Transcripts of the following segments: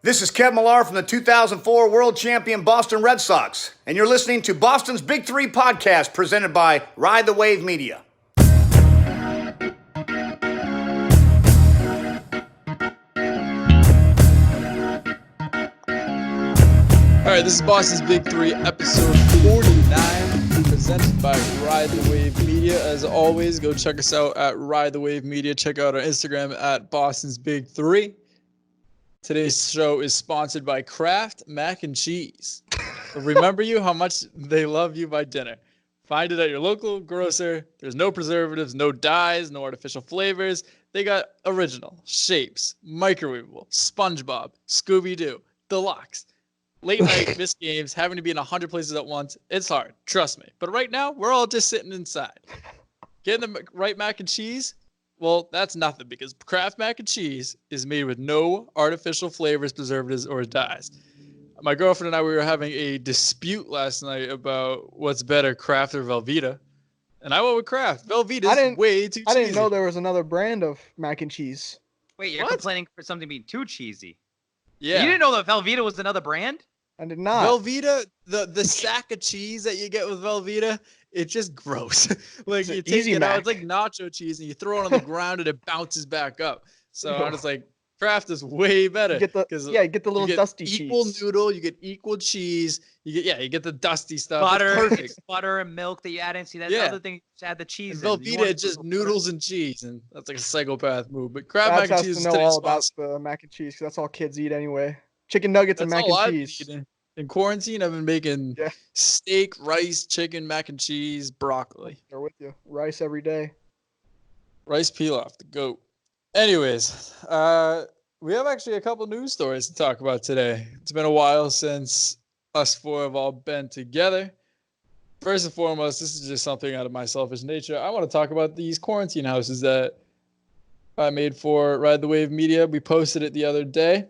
This is Kev Millar from the 2004 World Champion Boston Red Sox, and you're listening to Boston's Big Three podcast presented by Ride the Wave Media. All right, this is Boston's Big Three, episode 49, presented by Ride the Wave Media. As always, go check us out at Ride the Wave Media. Check out our Instagram at Boston's Big Three. Today's show is sponsored by Kraft Mac and Cheese. Remember you how much they love you by dinner. Find it at your local grocer. There's no preservatives, no dyes, no artificial flavors. They got original, shapes, microwavable, SpongeBob, Scooby-Doo, Deluxe. Late night, missed games, having to be in 100 places at once. It's hard, trust me. But right now, we're all just sitting inside. Getting the right mac and cheese? Well, that's nothing because Kraft Mac and Cheese is made with no artificial flavors, preservatives, or dyes. My girlfriend and I, we were having a dispute last night about what's better, Kraft or Velveeta. And I went with Kraft. Velveeta's way too cheesy. I didn't know there was another brand of mac and cheese. Wait, you're complaining for something being too cheesy? Yeah. You didn't know that Velveeta was another brand? I did not. Velveeta, the sack of cheese that you get with Velveeta, it's just gross. Like you take it out, it's like nacho cheese, and you throw it on the ground, and it bounces back up. So I'm just like, Kraft is way better. You get the little dusty equal cheese. Noodle, you get equal cheese. You get the dusty stuff. Butter, it's perfect. butter and milk that you add in. See, that's the other thing. You add the cheese. Velveeta, it's just noodles and cheese, and that's like a psychopath move. But Kraft Babs mac and cheese has to know all about the mac and cheese because that's all kids eat anyway. Chicken nuggets and mac and cheese. In quarantine, I've been making steak, rice, chicken, mac and cheese, broccoli. They're with you. Rice every day. Rice pilaf, the goat. Anyways, we have actually a couple news stories to talk about today. It's been a while since us four have all been together. First and foremost, this is just something out of my selfish nature. I want to talk about these quarantine houses that I made for Ride the Wave Media. We posted it the other day.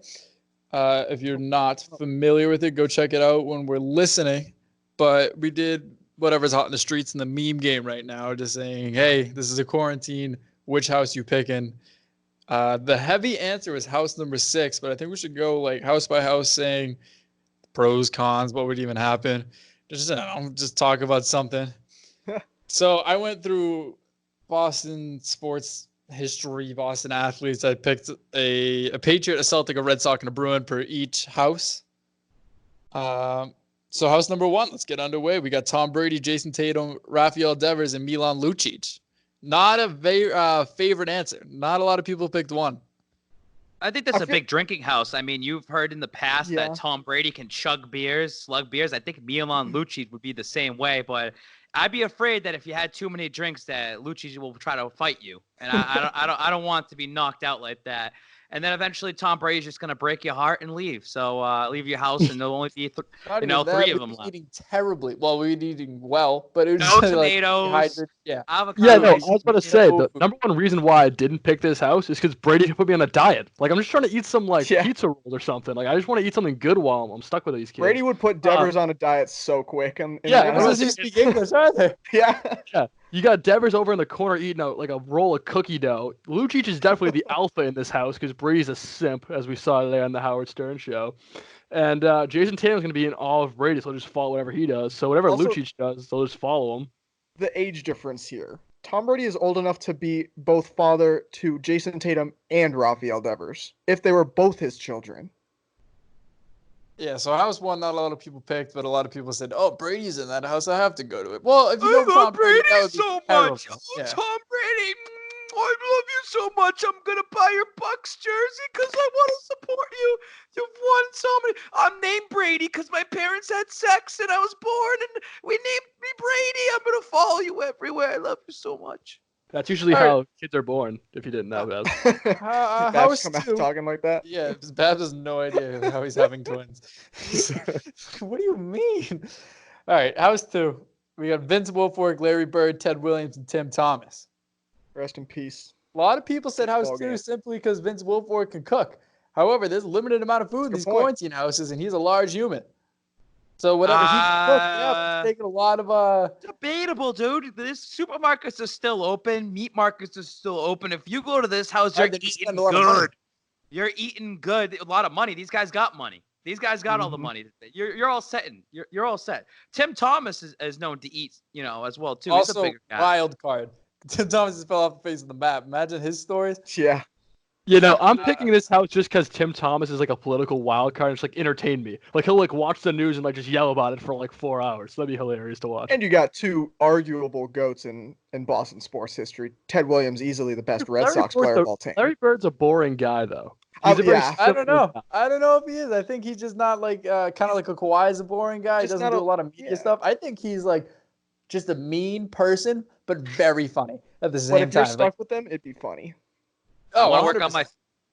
If you're not familiar with it, go check it out when we're listening. But we did whatever's hot in the streets in the meme game right now, just saying, hey, this is a quarantine. Which house you picking? The heavy answer is house number 6, but I think we should go like house by house saying pros, cons, what would even happen. Just talk about something. So I went through Boston sports history, Boston athletes. I picked a Patriot, a Celtic, a Red Sox, and a Bruin per each house. So house number 1, let's get underway. We got Tom Brady, Jason Tatum, Rafael Devers, and Milan Lucic. Not a favorite answer. Not a lot of people picked one. I think that's a big drinking house. I mean, you've heard in the past that Tom Brady can slug beers. I think Milan Lucic would be the same way, but I'd be afraid that if you had too many drinks, that Lucic will try to fight you, and I don't want to be knocked out like that. And then eventually Tom Brady's just gonna break your heart and leave. So leave your house, and there'll only be 3 of them left. Eating terribly. Well, we were eating well, but it was no just tomatoes. Avocado. Yeah, no. I was about to say the number one reason why I didn't pick this house is because Brady put me on a diet. Like I'm just trying to eat some pizza roll or something. Like I just want to eat something good while I'm stuck with these kids. Brady would put Devers on a diet so quick. It doesn't speak English either. Yeah. You got Devers over in the corner eating a roll of cookie dough. Lucic is definitely the alpha in this house because Brady's a simp, as we saw today on the Howard Stern show. And Jason Tatum's going to be in all of Brady, so he'll just follow whatever he does. So whatever Lucic does, they'll just follow him. The age difference here. Tom Brady is old enough to be both father to Jason Tatum and Rafael Devers, if they were both his children. Yeah, so house 1, not a lot of people picked, but a lot of people said, "Oh, Brady's in that house. I have to go to it." Well, if you know Tom Brady, that would be so much. Oh, Tom Brady, I love you so much. I'm gonna buy your Bucks jersey because I want to support you. You've won so many. I'm named Brady because my parents had sex and I was born, and we named me Brady. I'm gonna follow you everywhere. I love you so much. That's usually how kids are born, if you didn't know that. Babs come out talking like that? Yeah, Babs has no idea how he's having twins. What do you mean? All right, house 2. We got Vince Wilfork, Larry Bird, Ted Williams, and Tim Thomas. Rest in peace. A lot of people said house 2 simply because Vince Wilfork can cook. However, there's a limited amount of food in these quarantine houses, and he's a large human. So whatever he cooked, it's taking a lot of Debatable, dude. This supermarkets are still open. Meat markets are still open. If you go to this house, you're eating good. You're eating good, a lot of money. These guys got money. These guys got all the money. You're all set. You're all set. Tim Thomas is known to eat, as well too. Also, he's a bigger guy. wild card. Tim Thomas just fell off the face of the map. Imagine his stories. Yeah. I'm picking this house just because Tim Thomas is like a political wild card and just like entertain me. Like he'll like watch the news and like just yell about it for like 4 hours. That'd be hilarious to watch. And you got two arguable goats in Boston sports history. Ted Williams, easily the best Red Sox player of all time. Larry Bird's a boring guy though. I don't know. I don't know if he is. I think he's just not like kind of like a Kawhi is a boring guy. He doesn't do a lot of media stuff. I think he's like just a mean person, but very funny at the same time. But if you're stuck with them, it'd be funny. I want to work on my.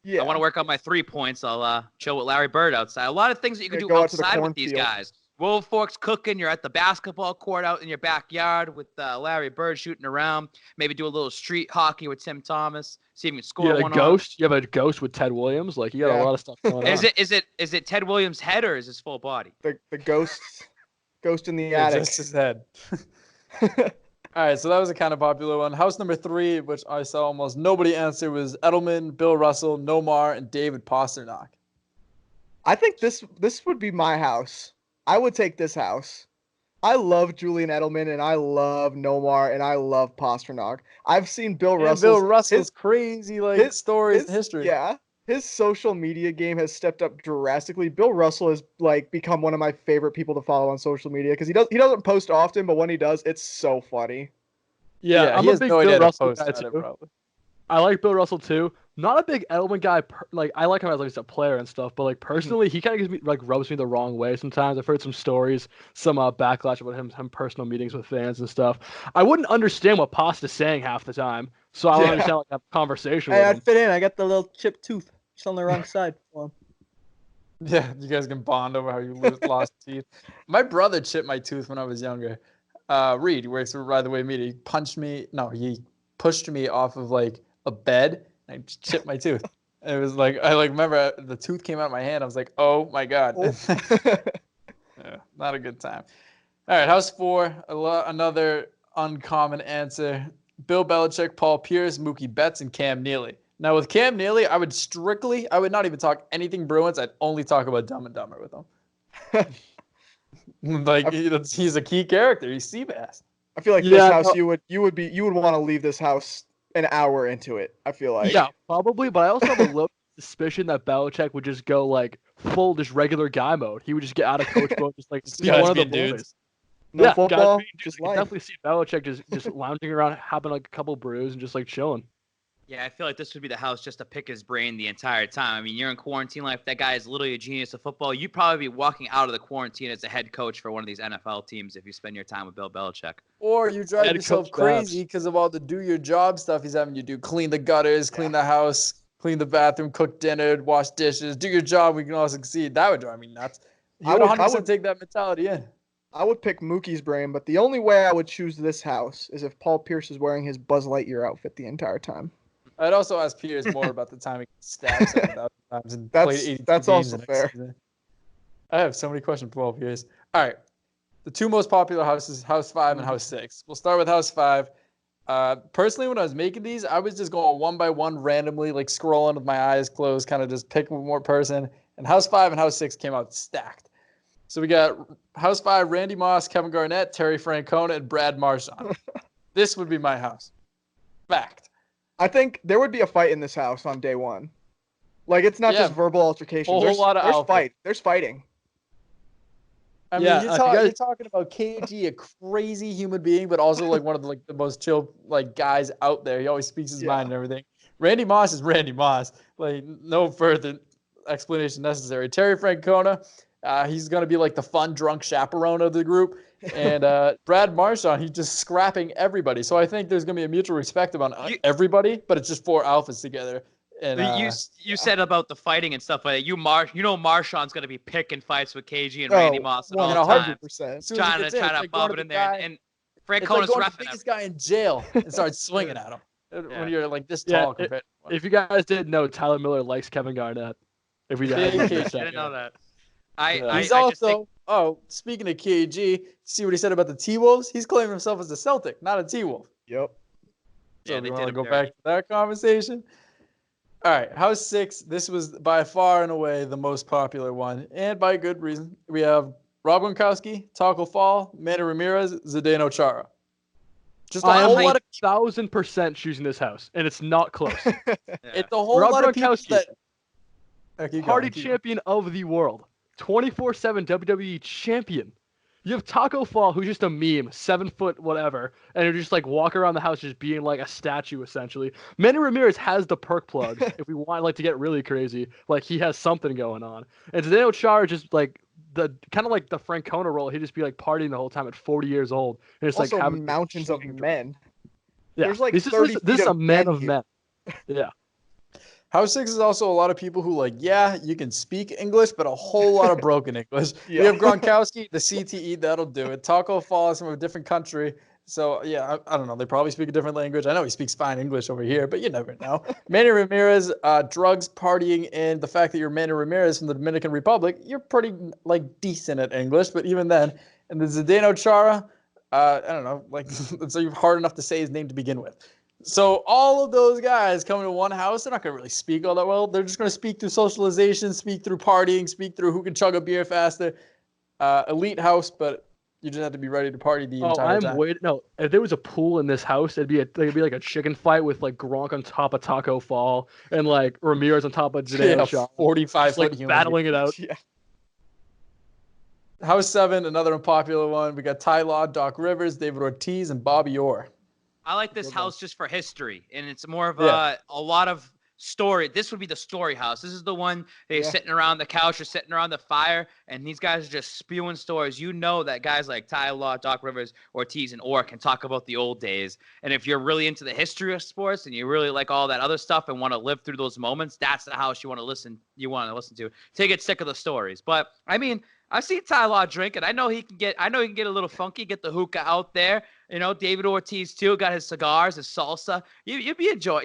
Yeah. I want to work on my 3 points. I'll chill with Larry Bird outside. A lot of things that you can do outside with these guys. Wolf Forks cooking. You're at the basketball court out in your backyard with Larry Bird shooting around. Maybe do a little street hockey with Tim Thomas. See if you can score one. You have a ghost with Ted Williams. Like you got a lot of stuff going on. Is it Ted Williams' head or is his full body? The ghost in the attic. Just his head. All right, so that was a kind of popular one. House number 3, which I saw almost nobody answer, was Edelman, Bill Russell, Nomar, and David Pasternak. I think this would be my house. I would take this house. I love Julian Edelman, and I love Nomar, and I love Pasternak. I've seen Bill Russell's crazy stories in history. Yeah, his social media game has stepped up drastically. Bill Russell has become one of my favorite people to follow on social media because he doesn't post often, but when he does, it's so funny. Yeah, I'm a big Bill Russell guy too. I like Bill Russell too. Not a big Edelman guy. I like him as a player and stuff, but personally, he kind of gives me rubs me the wrong way sometimes. I've heard some stories, some backlash about him personal meetings with fans and stuff. I wouldn't understand what Pasta's saying half the time, so I don't understand have a conversation with him. I'd fit in. I got the little chipped tooth. Just on the wrong side for him. Yeah, you guys can bond over how you lost teeth. My brother chipped my tooth when I was younger. Reed, he works for Ride the Wave Media. He pushed me off of a bed and I just chipped my tooth. And it was I remember the tooth came out of my hand. I was like, oh my God. Yeah, not a good time. All right, house 4, another uncommon answer. Bill Belichick, Paul Pierce, Mookie Betts, and Cam Neely. Now, with Cam Neely, I would not even talk anything Bruins. I'd only talk about Dumb and Dumber with him. He's a key character. He's Seabass. I feel like this house, you would want to leave this house an hour into it. I feel like. Yeah, probably. But I also have a little suspicion that Belichick would just go full just regular guy mode. He would just get out of coach mode, just be one of the boys. No football, just life. Definitely see Belichick just lounging around, having a couple brews and just chilling. Yeah, I feel like this would be the house just to pick his brain the entire time. I mean, you're in quarantine life. That guy is literally a genius of football. You'd probably be walking out of the quarantine as a head coach for one of these NFL teams if you spend your time with Bill Belichick. Or you drive yourself crazy because of all the do-your-job stuff he's having you do. Clean the gutters, clean the house, clean the bathroom, cook dinner, wash dishes. Do your job. We can all succeed. That would drive me nuts. I would 100% take that mentality in. I would pick Mookie's brain, but the only way I would choose this house is if Paul Pierce is wearing his Buzz Lightyear outfit the entire time. I'd also ask Pierce more about the time he stabbed 7,000 times and played 82 That's games also fair. Season. I have so many questions for Paul Pierce. All right. The 2 most popular houses, House 5 and House 6. We'll start with House 5. Personally, when I was making these, I was just going one by one randomly, scrolling with my eyes closed, kind of just picking one more person. And House 5 and House 6 came out stacked. So we got House 5, Randy Moss, Kevin Garnett, Terry Francona, and Brad Marchand. This would be my house. Fact. I think there would be a fight in this house on day one. It's not just verbal altercations. There's fighting. I mean, you're talking about KG, a crazy human being, but also one of the most chill guys out there. He always speaks his mind and everything. Randy Moss is Randy Moss. No further explanation necessary. Terry Francona, he's gonna be the fun drunk chaperone of the group. And Brad Marchand, he's just scrapping everybody. So I think there's going to be a mutual respect about everybody, but it's just 4 alphas together. And you said about the fighting and stuff like that. Marchand's going to be picking fights with KG and Randy Moss at all times. 100%. Trying to bump it in there. And Francona's roughing the biggest guy in jail and start swinging at him when you're this tall. If you guys didn't know, Tyler Miller likes Kevin Garnett. If we didn't know that. He's also speaking of KG, see what he said about the T-Wolves? He's claiming himself as a Celtic, not a T-Wolf. Yep. So we want to go back to that conversation. All right, House 6. This was by far and away the most popular one, and by good reason. We have Rob Gronkowski, Taco Fall, Manny Ramirez, Zdeno Chara. Just a whole lot of 1,000% choosing this house, and it's not close. It's a whole Rob lot of people Gronkowski, that party champion of the world, 24/7 WWE champion. You have Taco Fall, who's just a meme, 7 foot whatever, and you're just like walking around the house just being like a statue essentially. Manny Ramirez has the perk plugs. If we want like to get really crazy, like he has something going on. And Zdeno Chara just like the kind of like the Francona role. He'd just be like partying the whole time at 40 years old, and it's also like having mountains of men. Yeah, There's like this 30 is this is feet a of man men of here. men. Yeah. House 6 is also a lot of people who you can speak English, but a whole lot of broken English. Yeah. We have Gronkowski, the CTE, that'll do it. Taco Fall is from a different country. So, yeah, I don't know. They probably speak a different language. I know he speaks fine English over here, but you never know. Manny Ramirez, drugs, partying, and the fact that you're Manny Ramirez from the Dominican Republic, you're pretty, decent at English, but even then. And the Zdeno Chara, I don't know, so hard enough to say his name to begin with. So all of those guys coming to one house, they're not going to really speak all that well. They're just going to speak through socialization, speak through partying, speak through who can chug a beer faster. Elite house, but you just have to be ready to party the entire time. No, if there was a pool in this house, it'd be like a chicken fight with like Gronk on top of Taco Fall and like Ramirez on top of Zdeno Chara. 45-foot like battling it out. Yeah. House 7, another unpopular one. We got Ty Law, Doc Rivers, David Ortiz, and Bobby Orr. I like this house just for history, and it's more of a lot of story. This would be the story house. This is the one they're sitting around the couch or sitting around the fire, and these guys are just spewing stories. You know that guys like Ty Law, Doc Rivers, Ortiz, and Orr can talk about the old days. And if you're really into the history of sports and you really like all that other stuff and want to live through those moments, that's the house you want to listen to. To get sick of the stories. But I mean, I've seen Ty Law drink, and I know he can get a little funky, get the hookah out there. You know, David Ortiz too got his cigars, his salsa. You'd be enjoying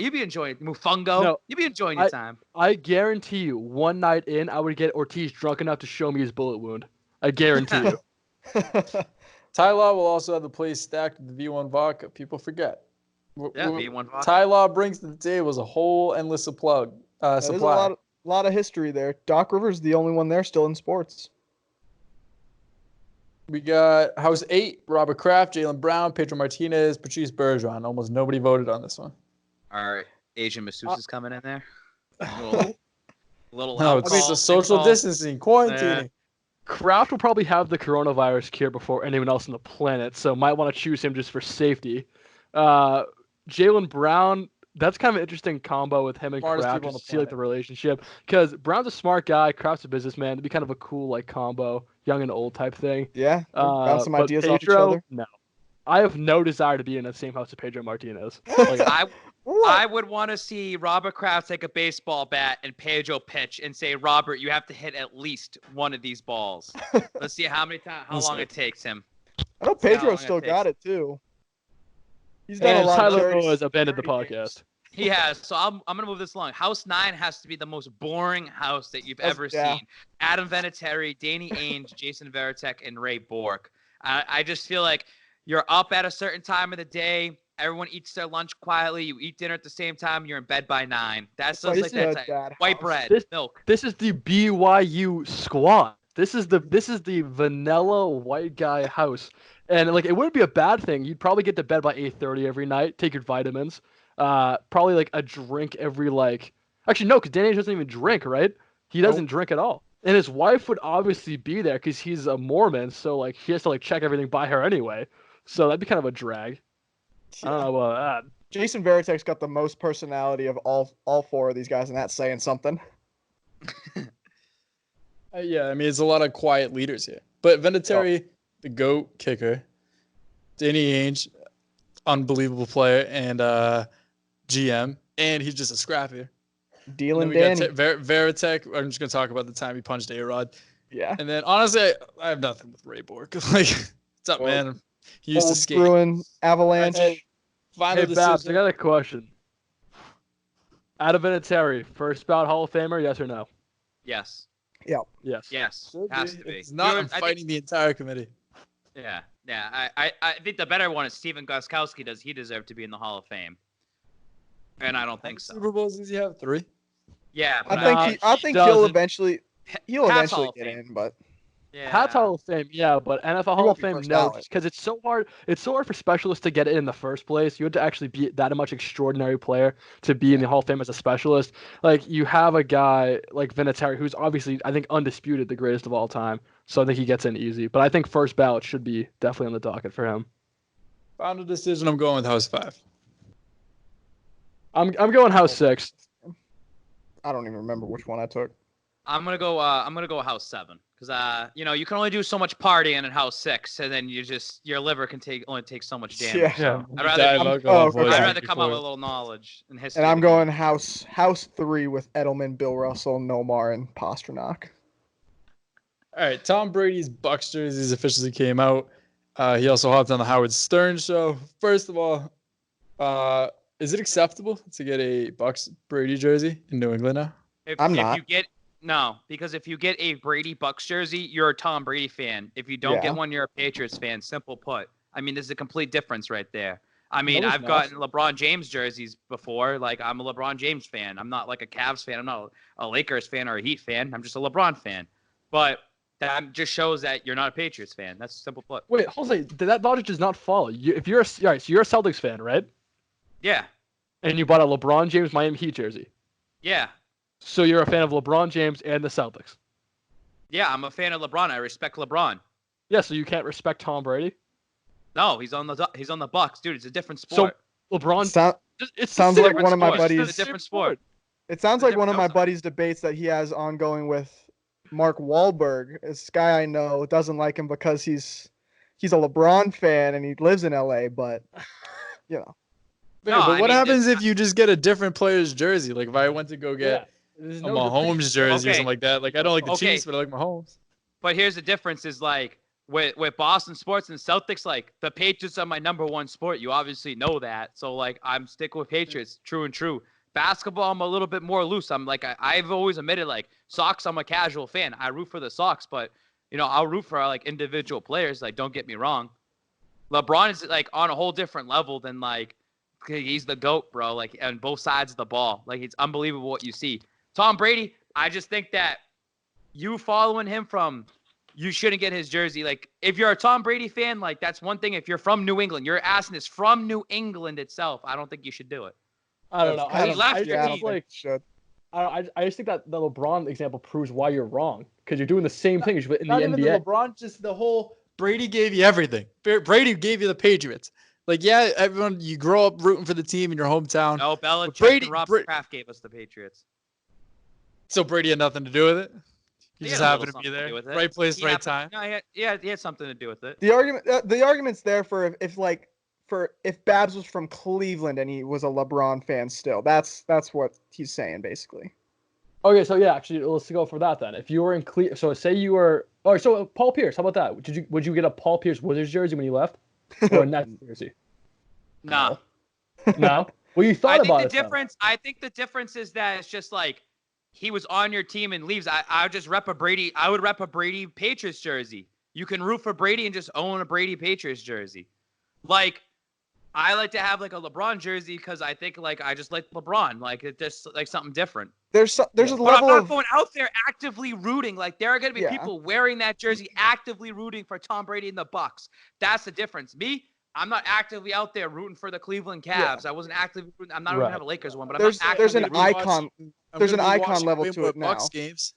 Mofongo. No, You'd be enjoying your time. I guarantee you, one night in, I would get Ortiz drunk enough to show me his bullet wound. I guarantee you. Ty Law will also have the place stacked with the V1 vodka. People forget. V1 vodka. Ty Law brings to the table is a whole endless supply. There's a lot of history there. Doc Rivers is the only one there still in sports. We got House 8, Robert Kraft, Jaylen Brown, Pedro Martinez, Patrice Bergeron. Almost nobody voted on this one. All right, Asian masseuse is coming in there. Little no, it's a social distancing, quarantining. Kraft will probably have the coronavirus cure before anyone else on the planet, so might want to choose him just for safety. Jaylen Brown, that's kind of an interesting combo with him and Kraft, just to see like the relationship. Because Brown's a smart guy, Kraft's a businessman. It'd be kind of a cool like combo, young and old type thing. Yeah, bounce some ideas Pedro, off each other. No, I have no desire to be in the same house as Pedro Martinez. I would want to see Robert Kraft take a baseball bat and Pedro pitch and say, Robert, you have to hit at least one of these balls. Let's see how long it takes him. I know Pedro still got it too. He's done a lot. Tyler has abandoned the podcast. He has. So I'm gonna move this along. House 9 has to be the most boring house that you've ever seen. Adam Vinatieri, Danny Ainge, Jason Veritek, and Ray Bork. I just feel like you're up at a certain time of the day. Everyone eats their lunch quietly. You eat dinner at the same time. You're in bed by 9. That's just like that. White bread, milk. This is the BYU squad. This is the vanilla white guy house. And like it wouldn't be a bad thing. You'd probably get to bed by 8:30 every night. Take your vitamins. Probably like a drink every Actually no, because Danny doesn't even drink, right? He doesn't drink at all. And his wife would obviously be there because he's a Mormon, so like he has to like check everything by her anyway. So that'd be kind of a drag. I don't know about that. Jason Veritek's got the most personality of all four of these guys, and that's saying something. Yeah, I mean it's a lot of quiet leaders here. But Vinatieri, the GOAT kicker, Danny Ainge, unbelievable player and GM, and he's just a scrapper. Dealing Danny. Veritek, I'm just going to talk about the time he punched A-Rod. Yeah. And then, honestly, I have nothing with Ray Bork. Like, what's up, man? He used to skate. Bruin, Avalanche. Hey, Babs, I got a question. Adam Vinatieri, first bout Hall of Famer, yes or no? Yes. Yeah. Yes. Yes. Has to be. It's not. I'm fighting the entire committee. Yeah. Yeah. I think the better one is Steven Gostkowski. Does he deserve to be in the Hall of Fame? And I don't think so. Super Bowls does he have? 3? Yeah, but I think he'll eventually get in, but yeah. Pat's Hall of Fame, yeah, but NFL Hall of Fame, no, just because it's so hard. It's so hard for specialists to get in the first place. You have to actually be that much extraordinary player to be in the Hall of Fame as a specialist. Like you have a guy like Vinatieri, who's obviously I think undisputed the greatest of all time. So I think he gets in easy. But I think first ballot should be definitely on the docket for him. Final decision. I'm going with House 5. I'm going House 6. I don't even remember which one I took. I'm gonna go House 7 because you can only do so much partying in House 6, and then your liver can only take so much damage. Yeah. So I'd rather come out with a little knowledge and history. And I'm going House 3 with Edelman, Bill Russell, Nomar, and Pasternak. All right, Tom Brady's Bucs jerseys officially came out. He also hopped on the Howard Stern show. First of all, is it acceptable to get a Bucs Brady jersey in New England now? No, because if you get a Brady Bucs jersey, you're a Tom Brady fan. If you don't get one, you're a Patriots fan. Simple put. I mean, there's a complete difference right there. I mean, I've gotten LeBron James jerseys before. Like, I'm a LeBron James fan. I'm not like a Cavs fan. I'm not a Lakers fan or a Heat fan. I'm just a LeBron fan. But that just shows that you're not a Patriots fan. That's simple put. Wait, Jose, that logic does not follow. If you're so you're a Celtics fan, right? Yeah. And you bought a LeBron James Miami Heat jersey. Yeah. So you're a fan of LeBron James and the Celtics. Yeah, I'm a fan of LeBron. I respect LeBron. Yeah, so you can't respect Tom Brady? No, he's on the Bucs, dude. It's a different sport. So LeBron, it sounds like one of my buddies. It's a different sport. It sounds like one of my buddies' debates that he has ongoing with Mark Wahlberg. This guy I know doesn't like him because he's a LeBron fan and he lives in LA, but you know. But what happens if you just get a different player's jersey? Like if I went to go get a Mahomes jersey or something like that. Like I don't like the Chiefs, but I like Mahomes. But here's the difference: is like with Boston sports and Celtics, like the Patriots are my number one sport. You obviously know that. So like I'm sticking with Patriots, true and true. Basketball, I'm a little bit more loose. I'm like I've always admitted like Sox. I'm a casual fan. I root for the Sox, but I'll root for like individual players. Like don't get me wrong, LeBron is like on a whole different level than like. He's the GOAT, bro. Like on both sides of the ball. Like it's unbelievable what you see. Tom Brady, I just think that you following him you shouldn't get his jersey. Like if you're a Tom Brady fan, like that's one thing. If you're from New England, your ass is from New England itself. I don't think you should do it. I don't know. He left your team. I just think that the LeBron example proves why you're wrong because you're doing the same thing in the even NBA. The LeBron, just the whole Brady gave you everything. Brady gave you the Patriots. Like, yeah, everyone, you grow up rooting for the team in your hometown. No, Belichick and Robert Kraft gave us the Patriots. So Brady had nothing to do with it? He just happened to be there. Right place, right time. No, he had something to do with it. The argument's there for if Babs was from Cleveland and he was a LeBron fan still. That's what he's saying, basically. Okay, so yeah, actually, let's go for that then. If you were in Cleveland, so say you were, so Paul Pierce, how about that? Would you get a Paul Pierce Wizards jersey when you left? Or a Nets jersey? No. No? Well, you thought about it. I think the difference is that it's just like he was on your team and leaves. I would just rep a Brady. I would rep a Brady Patriots jersey. You can root for Brady and just own a Brady Patriots jersey. Like, I like to have like a LeBron jersey because I think like I just like LeBron. Like it's just like something different. There's a level I'm not going out there actively rooting. Like there are going to be people wearing that jersey actively rooting for Tom Brady and the Bucs. That's the difference. Me, I'm not actively out there rooting for the Cleveland Cavs. I wasn't actively rooting. I'm not even have a Lakers one, but I'm not actively there's an icon. There's an icon level to it now. Bucs games.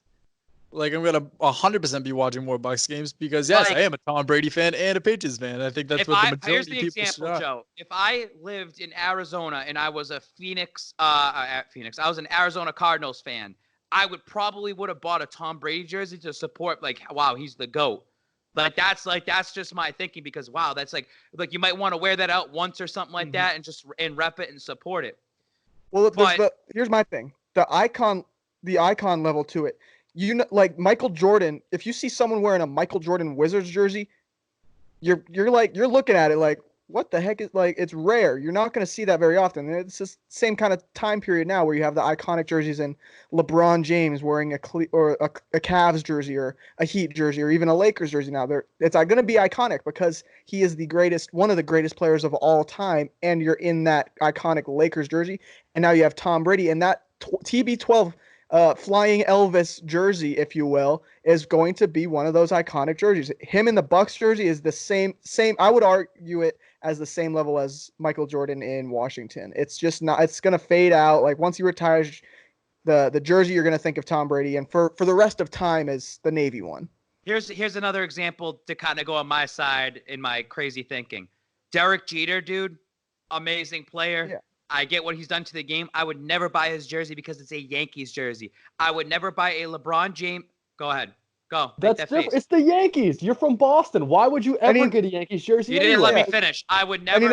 Like I'm gonna 100% be watching more Bucs games because yes, I am a Tom Brady fan and a Patriots fan. I think that's what the majority of people example, should. Joe. If I lived in Arizona and I was a I was an Arizona Cardinals fan, I would have bought a Tom Brady jersey to support. Like, wow, he's the GOAT. That's just my thinking because wow, that's like you might want to wear that out once or something like that and just rep it and support it. Well, here's my thing: the icon level to it. Like Michael Jordan, if you see someone wearing a Michael Jordan Wizards jersey, you're looking at it like, what the heck is like? It's rare. You're not going to see that very often. It's the same kind of time period now where you have the iconic jerseys and LeBron James wearing a Cavs jersey or a Heat jersey or even a Lakers jersey. Now it's going to be iconic because he is one of the greatest players of all time, and you're in that iconic Lakers jersey. And now you have Tom Brady and that TB12. Flying Elvis jersey, if you will, is going to be one of those iconic jerseys. Him in the Bucks jersey is the same. I would argue it as the same level as Michael Jordan in Washington. It's just not. It's going to fade out. Like once he retires, the jersey you're going to think of Tom Brady, and for the rest of time is the Navy one. Here's another example to kind of go on my side in my crazy thinking. Derek Jeter, dude, amazing player. Yeah. I get what he's done to the game. I would never buy his jersey because it's a Yankees jersey. I would never buy a LeBron James. Go ahead. Go. That's different. It's the Yankees. You're from Boston. Why would you ever get a Yankees jersey? You didn't let me finish. I would never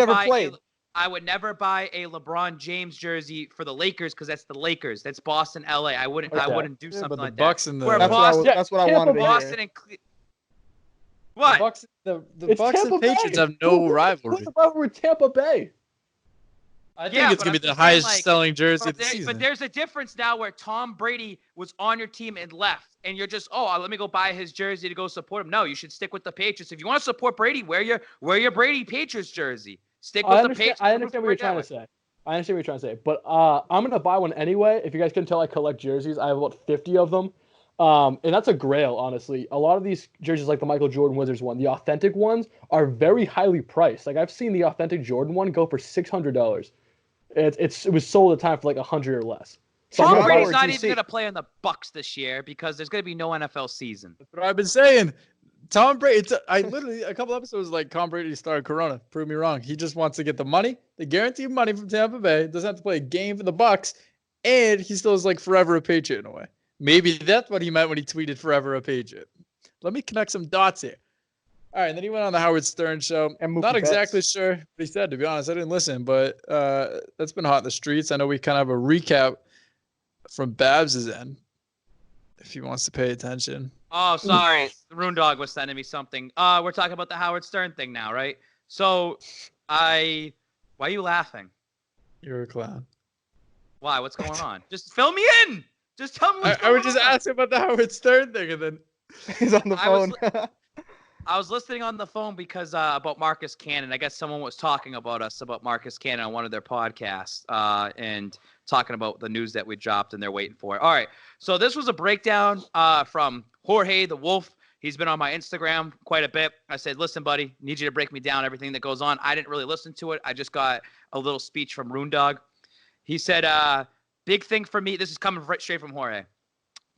I would never buy a LeBron James jersey for the Lakers because that's the Lakers. That's Boston, LA. I wouldn't do something like Bucks that. And the that's what I wanted to Boston hear. And what? The Bucks and Patriots have no rivalry. What's the rivalry with Tampa Bay? I think it's going to be the highest selling jersey of the season. But there's a difference now where Tom Brady was on your team and left, and you're just, let me go buy his jersey to go support him. No, you should stick with the Patriots. If you want to support Brady, wear your Brady Patriots jersey. Stick with the Patriots. I understand what you're trying to say. But I'm going to buy one anyway. If you guys can tell, I collect jerseys. I have about 50 of them. And that's a grail, honestly. A lot of these jerseys, like the Michael Jordan Wizards one, the authentic ones are very highly priced. Like I've seen the authentic Jordan one go for $600. It was sold at the time for like 100 or less. So Tom Brady's not even going to play on the Bucks this year because there's going to be no NFL season. That's what I've been saying. Tom Brady, I literally, a couple episodes like Tom Brady started Corona. Prove me wrong. He just wants to get the money, the guaranteed money from Tampa Bay. Doesn't have to play a game for the Bucks, and he still is like forever a Patriot in a way. Maybe that's what he meant when he tweeted forever a Patriot. Let me connect some dots here. All right, and then he went on the Howard Stern show. I'm not exactly sure what he said, to be honest. I didn't listen, but that's been hot in the streets. I know we kind of have a recap from Babs' end, if he wants to pay attention. Oh, sorry. The Rune Dog was sending me something. We're talking about the Howard Stern thing now, right? So, why are you laughing? You're a clown. Why? What's going on? Just fill me in! Just tell me what's going on. I would just ask him about the Howard Stern thing, and then he's on the phone. I was listening on the phone because about Marcus Cannon. I guess someone was talking about us about Marcus Cannon on one of their podcasts and talking about the news that we dropped, and they're waiting for it. All right, so this was a breakdown from Jorge the Wolf. He's been on my Instagram quite a bit. I said, listen, buddy, need you to break me down everything that goes on. I didn't really listen to it. I just got a little speech from Rune Dog. He said, big thing for me. This is coming straight from Jorge.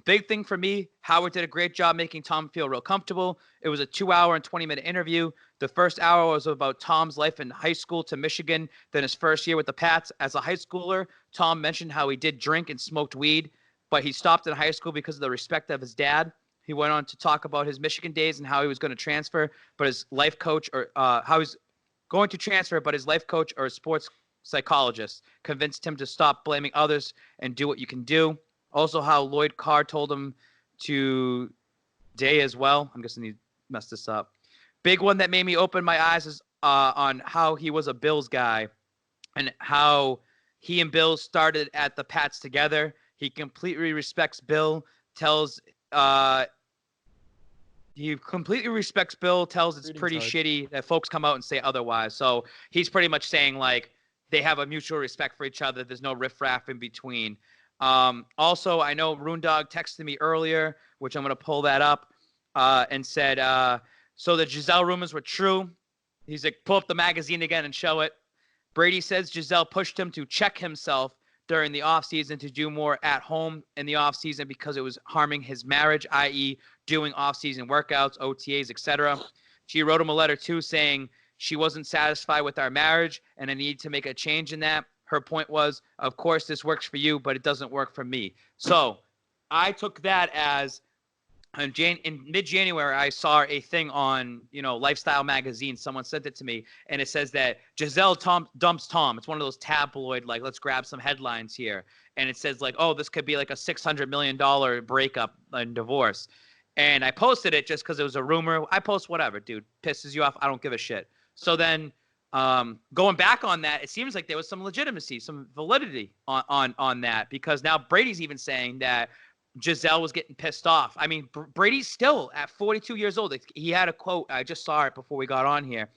Big thing for me, Howard did a great job making Tom feel real comfortable. It was a 2-hour and 20-minute interview. The first hour was about Tom's life in high school to Michigan, then his first year with the Pats. As a high schooler, Tom mentioned how he did drink and smoked weed, but he stopped in high school because of the respect of his dad. He went on to talk about his Michigan days and how he was going to transfer, but his life coach or how he's going to transfer, but his life coach or sports psychologist convinced him to stop blaming others and do what you can do. Also, how Lloyd Carr told him to day as well. I'm guessing he messed this up. Big one that made me open my eyes is on how he was a Bills guy and how he and Bill started at the Pats together. He completely respects Bill, tells it's pretty shitty that folks come out and say otherwise. So he's pretty much saying like they have a mutual respect for each other. There's no riffraff in between. Also, I know Rune Dog texted me earlier, which I'm going to pull that up, and said, so the Giselle rumors were true. He's like, pull up the magazine again and show it. Brady says Giselle pushed him to check himself during the offseason to do more at home in the offseason because it was harming his marriage, i.e. doing offseason workouts, OTAs, etc. She wrote him a letter too saying she wasn't satisfied with our marriage and I needed to make a change in that. Her point was, of course, this works for you, but it doesn't work for me. So I took that as in mid-January, I saw a thing on, Lifestyle magazine. Someone sent it to me, and it says that Giselle dumps Tom. It's one of those tabloid, like, let's grab some headlines here. And it says, like, oh, this could be like a $600 million breakup and divorce. And I posted it just because it was a rumor. I post whatever, dude. Pisses you off, I don't give a shit. So then going back on that, it seems like there was some legitimacy, some validity on that, because now Brady's even saying that Giselle was getting pissed off. I mean, Brady's still at 42 years old. He had a quote. I just saw it before we got on here.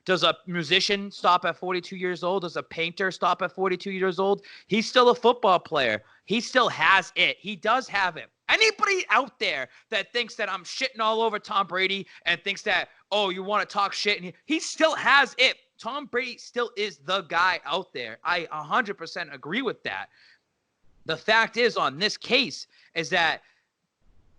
Does a musician stop at 42 years old? Does a painter stop at 42 years old? He's still a football player. He still has it. He does have it. Anybody out there that thinks that I'm shitting all over Tom Brady and thinks that, oh, you want to talk shit, and he still has it. Tom Brady still is the guy out there. I 100% agree with that. The fact is, on this case, is that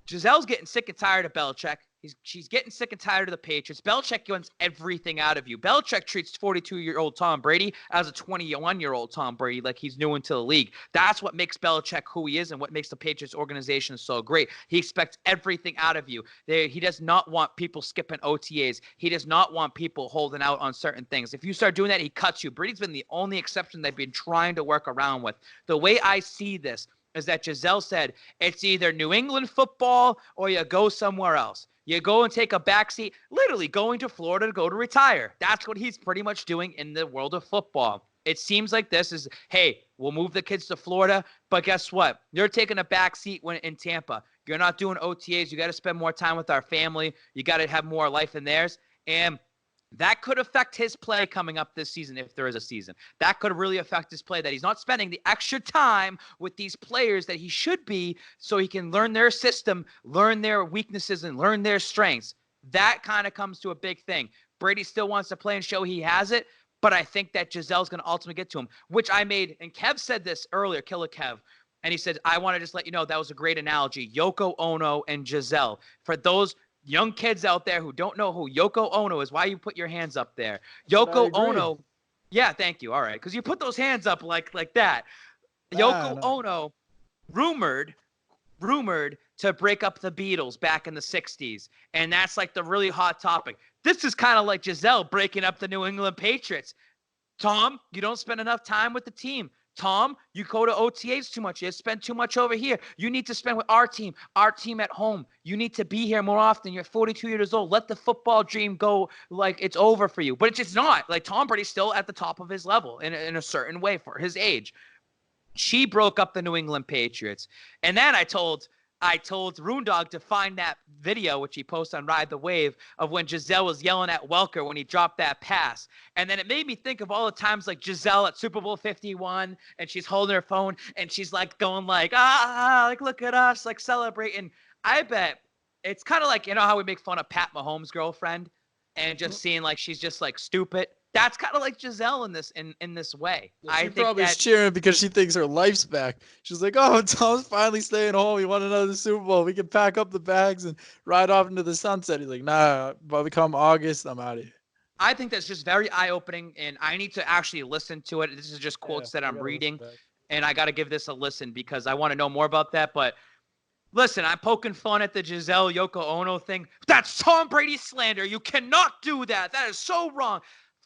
Gisele's getting sick and tired of Belichick. She's getting sick and tired of the Patriots. Belichick wants everything out of you. Belichick treats 42-year-old Tom Brady as a 21-year-old Tom Brady, like he's new into the league. That's what makes Belichick who he is and what makes the Patriots organization so great. He expects everything out of you. He does not want people skipping OTAs. He does not want people holding out on certain things. If you start doing that, he cuts you. Brady's been the only exception they've been trying to work around with. The way I see this is that Gisele said, it's either New England football or you go somewhere else. You go and take a backseat, literally going to Florida to go to retire. That's what he's pretty much doing in the world of football. It seems like this is, hey, we'll move the kids to Florida, but guess what? You're taking a backseat when in Tampa. You're not doing OTAs. You got to spend more time with our family. You got to have more life in theirs. And that could affect his play coming up this season if there is a season. That could really affect his play, that he's not spending the extra time with these players that he should be so he can learn their system, learn their weaknesses, and learn their strengths. That kind of comes to a big thing. Brady still wants to play and show he has it, but I think that Gisele's going to ultimately get to him, which I made, and Kev said this earlier, Killer Kev, and he said, I want to just let you know that was a great analogy. Yoko Ono and Gisele. For those young kids out there who don't know who Yoko Ono is, why you put your hands up there? Yoko Ono. Yeah, thank you. All right. Because you put those hands up like that. Yoko Ono rumored to break up the Beatles back in the 60s. And that's like the really hot topic. This is kind of like Gisele breaking up the New England Patriots. Tom, you don't spend enough time with the team. Tom, you go to OTAs too much. You spend too much over here. You need to spend with our team at home. You need to be here more often. You're 42 years old. Let the football dream go like it's over for you. But it's just not. Like Tom Brady's still at the top of his level in a certain way for his age. She broke up the New England Patriots. And then I told Roondog to find that video, which he posted on Ride the Wave, of when Gisele was yelling at Welker when he dropped that pass. And then it made me think of all the times like Gisele at Super Bowl 51, and she's holding her phone, and she's like going like, like look at us, like celebrating. I bet it's kind of like, you know how we make fun of Pat Mahomes' girlfriend and just seeing like she's just like stupid. That's kind of like Gisele in this way. She probably is cheering because she thinks her life's back. She's like, oh, Tom's finally staying home. He won another Super Bowl. We can pack up the bags and ride off into the sunset. He's like, nah, by the come August, I'm out of here. I think that's just very eye-opening, and I need to actually listen to it. This is just quotes that I'm reading, and I got to give this a listen because I want to know more about that. But listen, I'm poking fun at the Gisele Yoko Ono thing. That's Tom Brady slander. You cannot do that. That is so wrong.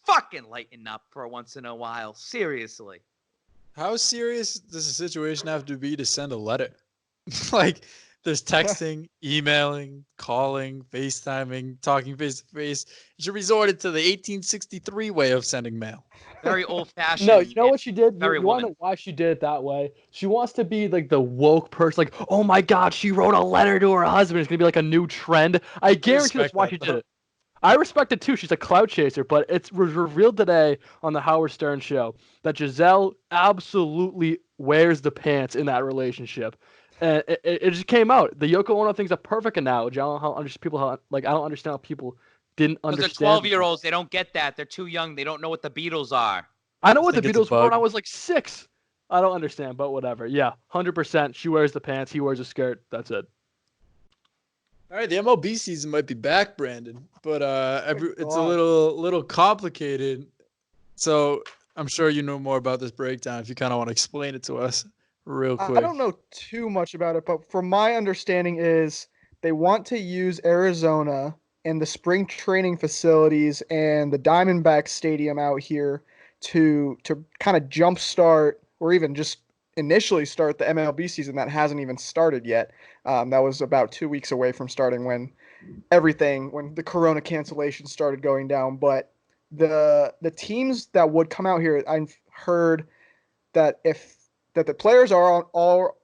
Fucking lighten up for once in a while. Seriously. How serious does the situation have to be to send a letter? Like, there's texting, emailing, calling, FaceTiming, talking face to face. You should resort to the 1863 way of sending mail. Very old-fashioned. No, you know what she did? You want to know why she did it that way? She wants to be like the woke person. Like, oh my God, she wrote a letter to her husband. It's going to be like a new trend. I guarantee that's why she did it. I respect it too. She's a clout chaser, but it was revealed today on the Howard Stern show that Gisele absolutely wears the pants in that relationship. And it just came out. The Yoko Ono thing's a perfect analogy. I don't understand how people didn't understand. Because they're 12-year-olds. They don't get that. They're too young. They don't know what the Beatles are. I know what the Beatles were when I was like 6. I don't understand, but whatever. Yeah, 100%. She wears the pants. He wears a skirt. That's it. All right, the MLB season might be back, Brandon, but it's a little complicated. So I'm sure you know more about this breakdown if you kind of want to explain it to us real quick. I don't know too much about it, but from my understanding is they want to use Arizona and the spring training facilities and the Diamondback Stadium out here to kind of jumpstart or even just initially start the MLB season that hasn't even started yet. That was about 2 weeks away from starting when the Corona cancellation started going down. But the teams that would come out here, I've heard that the players are all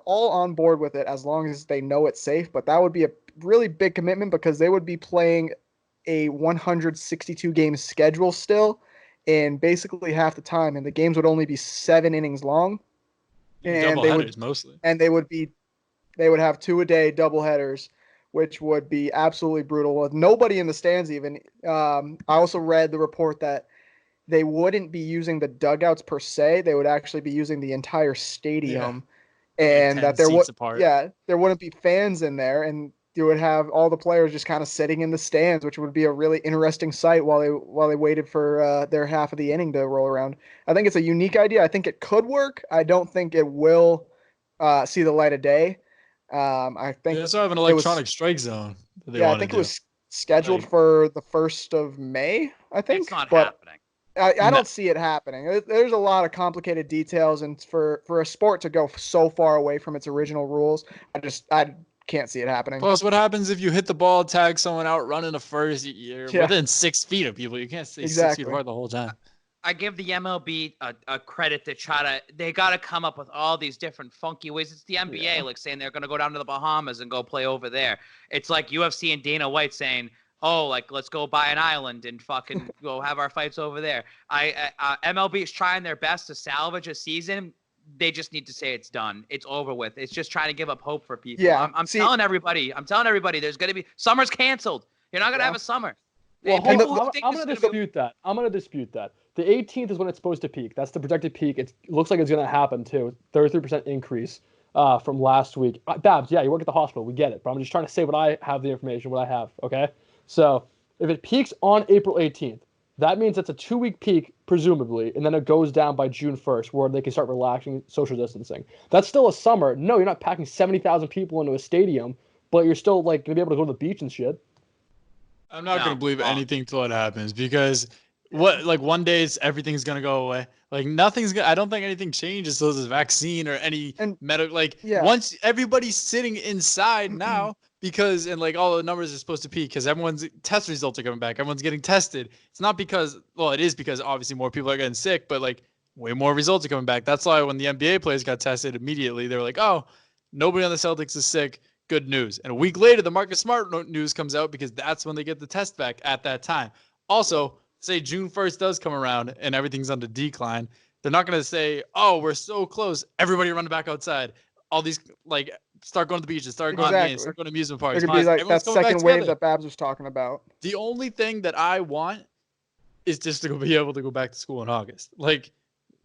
on board with it as long as they know it's safe. But that would be a really big commitment because they would be playing a 162 game schedule still, and basically half the time, and the games would only be 7 innings long, and Double headers mostly. And they would have 2-a-day double headers, which would be absolutely brutal with nobody in the stands even. I also read the report that they wouldn't be using the dugouts per se. They would actually be using the entire stadium, and that there wouldn't be fans in there, and you would have all the players just kind of sitting in the stands, which would be a really interesting sight while they waited for their half of the inning to roll around. I think it's a unique idea. I think it could work. I don't think it will see the light of day. I think they also have an electronic strike zone. I think it was scheduled for the 1st of May. I think it's not happening. I don't see it happening. There's a lot of complicated details, and for a sport to go so far away from its original rules, I can't see it happening. Plus, what happens if you hit the ball, tag someone out, running a first? You're within 6 feet of people. You can't stay 6 feet apart the whole time. I give the MLB a credit to they got to come up with all these different funky ways. It's the NBA, like saying they're going to go down to the Bahamas and go play over there. It's like UFC and Dana White saying, oh, like, let's go buy an island and fucking go have our fights over there. MLB is trying their best to salvage a season. They just need to say it's done. It's over with. It's just trying to give up hope for people. Yeah, I'm telling everybody, there's going to be – summer's canceled. You're not going to have a summer. Well, I'm going to dispute that. The 18th is when it's supposed to peak. That's the projected peak. It looks like it's going to happen, too. 33% increase from last week. Babs, yeah, you work at the hospital. We get it. But I'm just trying to say what I have the information, what I have, okay? So if it peaks on April 18th, that means it's a 2-week peak, presumably, and then it goes down by June 1st, where they can start relaxing social distancing. That's still a summer. No, you're not packing 70,000 people into a stadium, but you're still like going to be able to go to the beach and shit. I'm not going to believe anything till it happens, because one day everything's going to go away. Like I don't think anything changes till there's a vaccine or any medical. Once everybody's sitting inside now, because all the numbers are supposed to peak because everyone's test results are coming back. Everyone's getting tested. It's not because, it is because obviously more people are getting sick, but way more results are coming back. That's why when the NBA players got tested immediately, they were like, oh, nobody on the Celtics is sick. Good news. And a week later, the Marcus Smart news comes out because that's when they get the test back at that time. Also, say June 1st does come around and everything's on the decline. They're not going to say, oh, we're so close. Everybody run back outside. All these, start going to the beaches, start going to games, start going to amusement parks. It could be that second wave that Babs was talking about. The only thing that I want is just to be able to go back to school in August.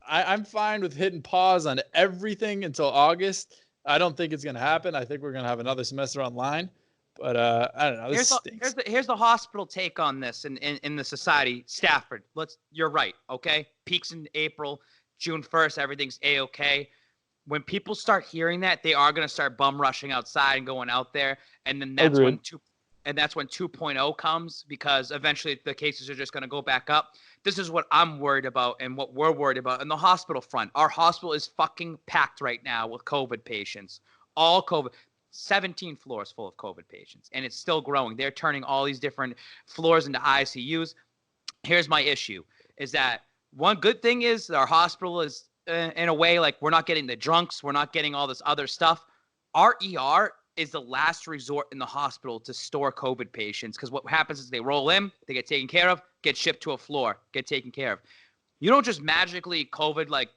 I'm fine with hitting pause on everything until August. I don't think it's going to happen. I think we're going to have another semester online. But I don't know. Here's the hospital take on this in the society. Stafford, you're right, okay? Peaks in April, June 1st, everything's A-okay. When people start hearing that, they are going to start bum rushing outside and going out there, and then that's when 2.0 comes, because eventually the cases are just going to go back up. This is what I'm worried about and what we're worried about in the hospital front. Our hospital is fucking packed right now with COVID patients. All COVID. 17 floors full of COVID patients, and it's still growing. They're turning all these different floors into ICUs. Here's my issue, is that one good thing is our hospital is, in a way, we're not getting the drunks. We're not getting all this other stuff. Our ER is the last resort in the hospital to store COVID patients, because what happens is they roll in, they get taken care of, get shipped to a floor, get taken care of. You don't just magically COVID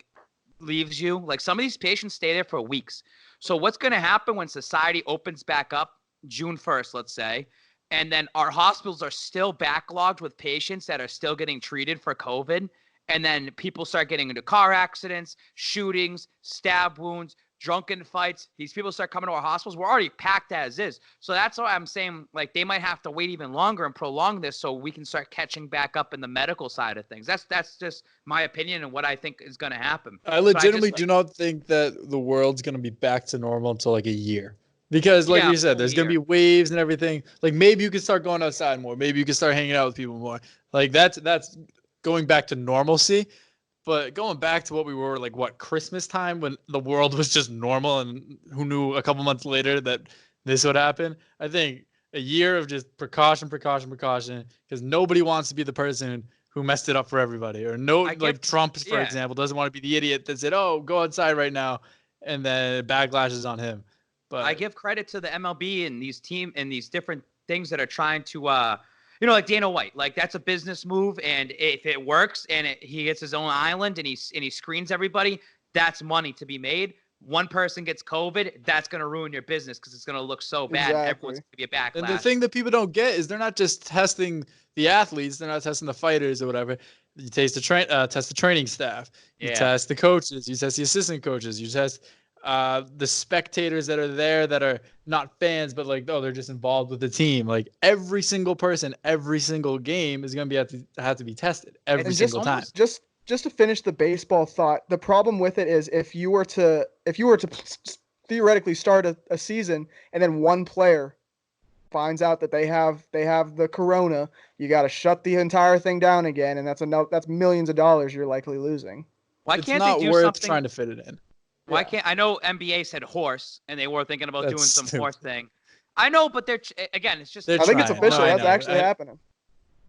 leaves you. Some of these patients stay there for weeks. So what's going to happen when society opens back up June 1st, let's say, and then our hospitals are still backlogged with patients that are still getting treated for COVID, and then people start getting into car accidents, shootings, stab wounds, drunken fights. These people start coming to our hospitals. We're already packed as is. So that's why I'm saying they might have to wait even longer and prolong this so we can start catching back up in the medical side of things. That's just my opinion and what I think is going to happen. I legitimately do not think that the world's going to be back to normal until a year. Because you said, there's going to be waves and everything. Maybe you can start going outside more. Maybe you can start hanging out with people more. That's going back to normalcy. But going back to what we were, Christmas time, when the world was just normal, and who knew a couple months later that this would happen? I think a year of just precaution, because nobody wants to be the person who messed it up for everybody. Or Trump, for example, doesn't want to be the idiot that said, oh, go outside right now, and then backlash is on him. But I give credit to the MLB and these different things that are trying to You know, like Dana White, like that's a business move, and if it works and he gets his own island and he screens everybody, that's money to be made. One person gets COVID, that's going to ruin your business because it's going to look so bad. Exactly. And everyone's going to be a backlash. And the thing that people don't get is they're not just testing the athletes, they're not testing the fighters or whatever. You test the training staff, you test the coaches, you test the assistant coaches, you test the spectators that are there that are not fans, but like, they're just involved with the team. Like every single person, every single game is going to have to be tested every single time. Just to finish the baseball thought, the problem with it is if you were to theoretically start a season and then one player finds out that they have the corona, you got to shut the entire thing down again, and that's millions of dollars you're likely losing. Why It's can't not they do worth something? trying to fit it in. Why can't I know NBA said horse and they were thinking about doing some stupid. horse thing. I know, but it's just. I think it's trying. official. No, That's actually happening.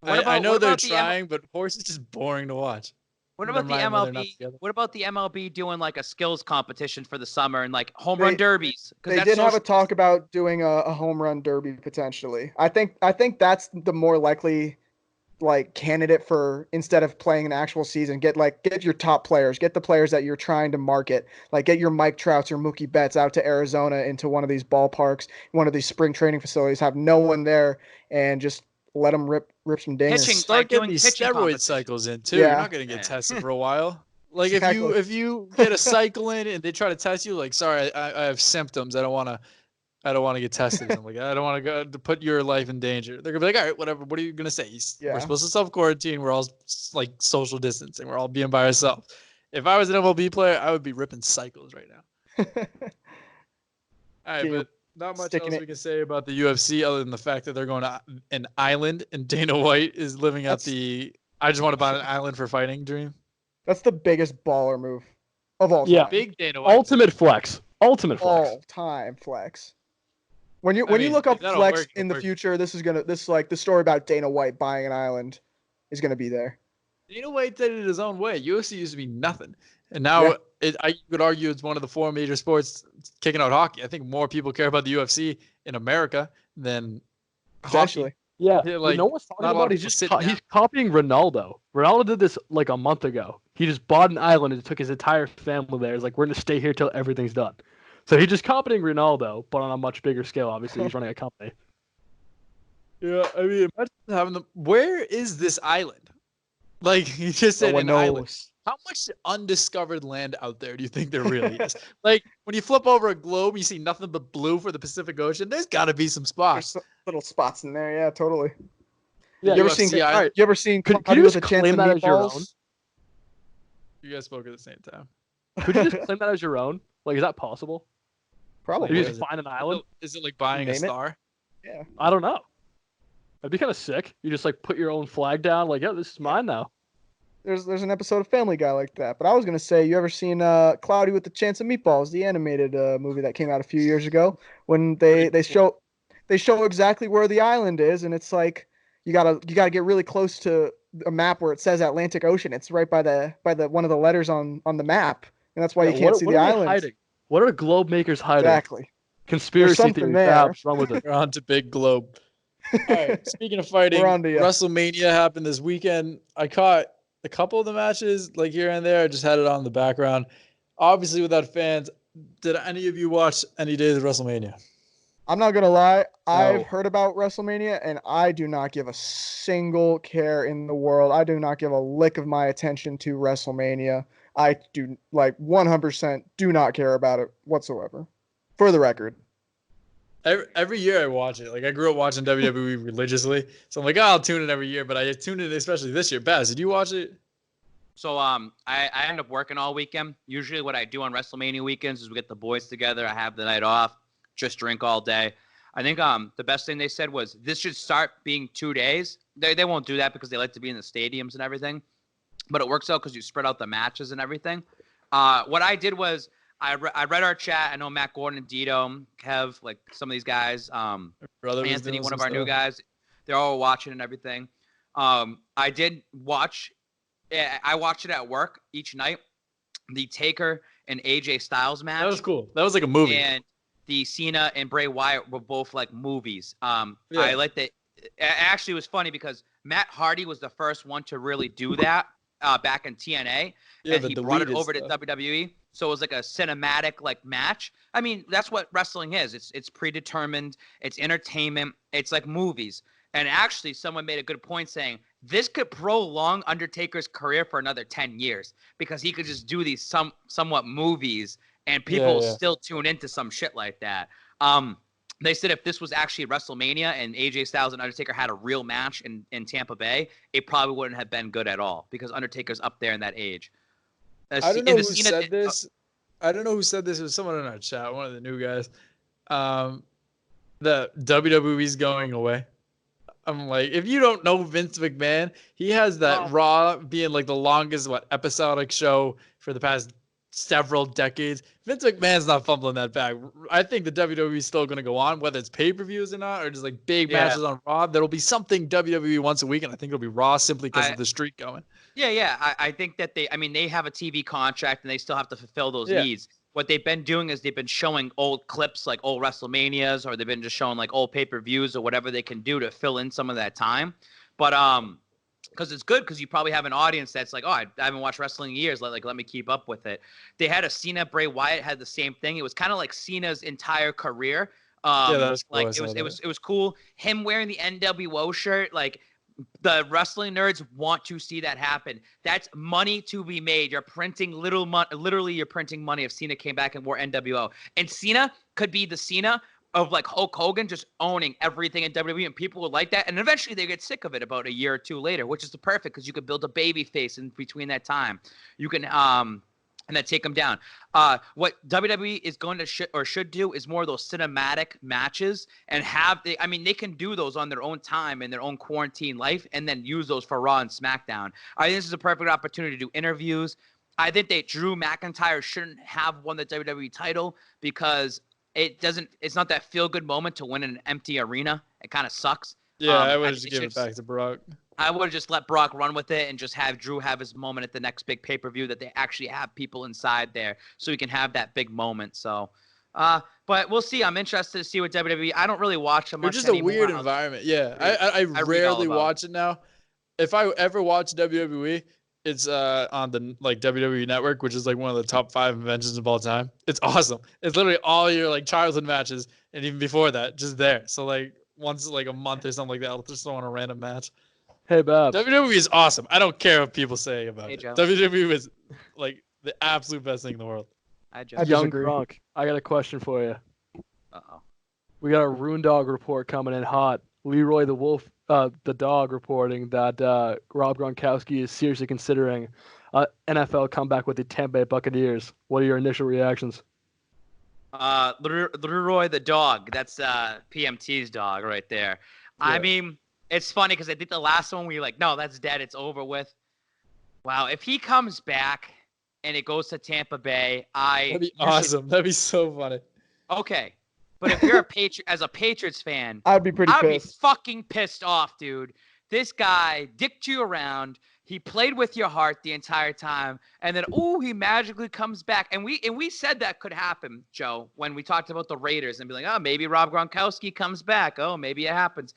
I know they're trying, but horse is just boring to watch. What about the MLB? What about the MLB doing like a skills competition for the summer and like home run derbies? They did have a talk about doing a home run derby potentially. I think that's the more likely like candidate for, instead of playing an actual season, get your top players, get the players that you're trying to market, like get your Mike Trouts or Mookie Betts out to Arizona into one of these ballparks, one of these spring training facilities, have no one there, and just let them rip some dingers. Start getting these steroid cycles in too. Yeah. You're not going to get tested for a while. Like Exactly. if you get a cycle in and they try to test you, like, sorry, I have symptoms. I don't want to get tested. I'm like, I don't want to go to put your life in danger. They're gonna be like, all right, whatever. What are you gonna say? We're supposed to self-quarantine. We're all like social distancing. We're all being by ourselves. If I was an MLB player, I would be ripping cycles right now. All right, but not much else we can say about the UFC other than the fact that they're going to an island and Dana White is living out the I just want to buy an island for fighting dream. That's the biggest baller move of all time. Yeah, big Dana White. Ultimate flex. All time flex. When you look up flex in the future, this is like the story about Dana White buying an island is gonna be there. Dana White did it his own way. UFC used to be nothing, and now I could argue it's one of the four major sports kicking out hockey. I think more people care about the UFC in America than hockey. Yeah, like, no one's talking about. He's copying Ronaldo. Ronaldo did this like a month ago. He just bought an island and took his entire family there. He's like, we're gonna stay here till everything's done. So he's just copying Ronaldo, but on a much bigger scale. Obviously, he's running a company. Yeah, I mean, imagine having them. Where is this island? Like, he just said an island. How much undiscovered land out there do you think there really is? Like, when you flip over a globe, you see nothing but blue for the Pacific Ocean. There's got to be some spots. There's little spots in there. Yeah, totally. Yeah, you ever seen? Could you just claim that as your own? You guys spoke at the same time. Could you just claim that as your own? Like, is that possible? Probably. Could you just find an island? Is it like buying a star? Yeah. I don't know. That'd be kind of sick. You just like put your own flag down. Like, yeah, this is mine now. There's an episode of Family Guy like that. But I was gonna say, you ever seen Cloudy with the Chance of Meatballs, the animated movie that came out a few years ago, when they show exactly where the island is, and it's like you gotta get really close to a map where it says Atlantic Ocean. It's right by the one of the letters on the map, and that's why you can't see the island. Hiding? What are globe makers hiding? Exactly. Conspiracy theory. What's wrong with it? We're on to big globe. All right. Speaking of fighting, WrestleMania happened this weekend. I caught a couple of the matches, like here and there. I just had it on in the background. Obviously, without fans, did any of you watch any days of WrestleMania? I'm not gonna lie. I've heard about WrestleMania, and I do not give a single care in the world. I do not give a lick of my attention to WrestleMania. I do 100% do not care about it whatsoever. For the record. Every year I watch it. Like, I grew up watching WWE religiously, so I'm like, I'll tune in every year. But I tuned in especially this year. Baz, did you watch it? So I end up working all weekend. Usually what I do on WrestleMania weekends is we get the boys together. I have the night off, just drink all day. I think the best thing they said was this should start being 2 days. They won't do that because they like to be in the stadiums and everything. But it works out because you spread out the matches and everything. What I did was I read our chat. I know Matt Gordon and Dito, Kev, like some of these guys, Anthony, one of our new guys, they're all watching and everything. I did watch. I watched it at work each night. The Taker and AJ Styles match. That was cool. That was like a movie. And the Cena and Bray Wyatt were both like movies. I like the actually, it was funny because Matt Hardy was the first one to really do that back in TNA, and he brought it over to WWE. So it was like a cinematic like match. I mean, that's what wrestling is. It's predetermined. It's entertainment. It's like movies. And actually, someone made a good point saying this could prolong Undertaker's career for another 10 years because he could just do these somewhat movies and people will still tune into some shit like that. They said if this was actually WrestleMania and AJ Styles and Undertaker had a real match in Tampa Bay, it probably wouldn't have been good at all because Undertaker's up there in that age. I don't know who said this. I don't know who said this. It was someone in our chat, one of the new guys. The WWE's going away. I'm like, if you don't know Vince McMahon, he has that Raw being like the longest episodic show for the past several decades. Vince McMahon's not fumbling that bag. I think the WWE is still going to go on, whether it's pay-per-views or not, or just like big matches on Raw. There'll be something WWE once a week, and I think it'll be Raw simply because of the streak going. Yeah. I think that they have a TV contract and they still have to fulfill those needs. What they've been doing is they've been showing old clips like old WrestleManias, or they've been just showing like old pay-per-views or whatever they can do to fill in some of that time. But because it's good because you probably have an audience that's like, oh, I haven't watched wrestling in years. Let me keep up with it. They had a Cena Bray Wyatt had the same thing. It was kind of like Cena's entire career. That was cool. Like it was cool. Him wearing the NWO shirt, like the wrestling nerds want to see that happen. That's money to be made. You're printing literally you're printing money if Cena came back and wore NWO. And Cena could be the Cena of like Hulk Hogan just owning everything in WWE, and people would like that. And eventually they get sick of it about a year or two later, which is the perfect because you could build a baby face in between that time. You can and then take them down. What WWE is going to should do is more of those cinematic matches and they can do those on their own time in their own quarantine life and then use those for Raw and SmackDown. I think this is a perfect opportunity to do interviews. I think that Drew McIntyre shouldn't have won the WWE title because it's not that feel-good moment to win in an empty arena. It kind of sucks. Yeah, I would just give it back to Brock. I would have just let Brock run with it and just have Drew have his moment at the next big pay-per-view that they actually have people inside there so he can have that big moment. So, but we'll see. I'm interested to see what WWE. I don't really watch them much. It's just a weird environment. Yeah, I rarely watch it now. If I ever watch WWE, it's on the WWE Network, which is like one of the top 5 inventions of all time. It's awesome. It's literally all your like childhood matches, and even before that, just there. So like once like a month or something like that, I'll just throw on a random match. Hey, Bob. WWE is awesome. I don't care what people say about it. Joe. WWE is like the absolute best thing in the world. Young Gronk, I got a question for you. Uh-oh. We got a Rune Dog report coming in hot. Leroy the Wolf, the dog, reporting that Rob Gronkowski is seriously considering NFL comeback with the Tampa Bay Buccaneers. What are your initial reactions? Leroy the dog. That's PMT's dog right there. Yeah. I mean, it's funny because I think the last one we were like, no, that's dead. It's over with. Wow. If he comes back and it goes to Tampa Bay, that'd be awesome. That'd be so funny. Okay. But if you're as a Patriots fan, I'd be pissed. I'd be fucking pissed off, dude. This guy dicked you around. He played with your heart the entire time, and then he magically comes back. And we said that could happen, Joe, when we talked about the Raiders and be like, oh, maybe Rob Gronkowski comes back. Oh, maybe it happens.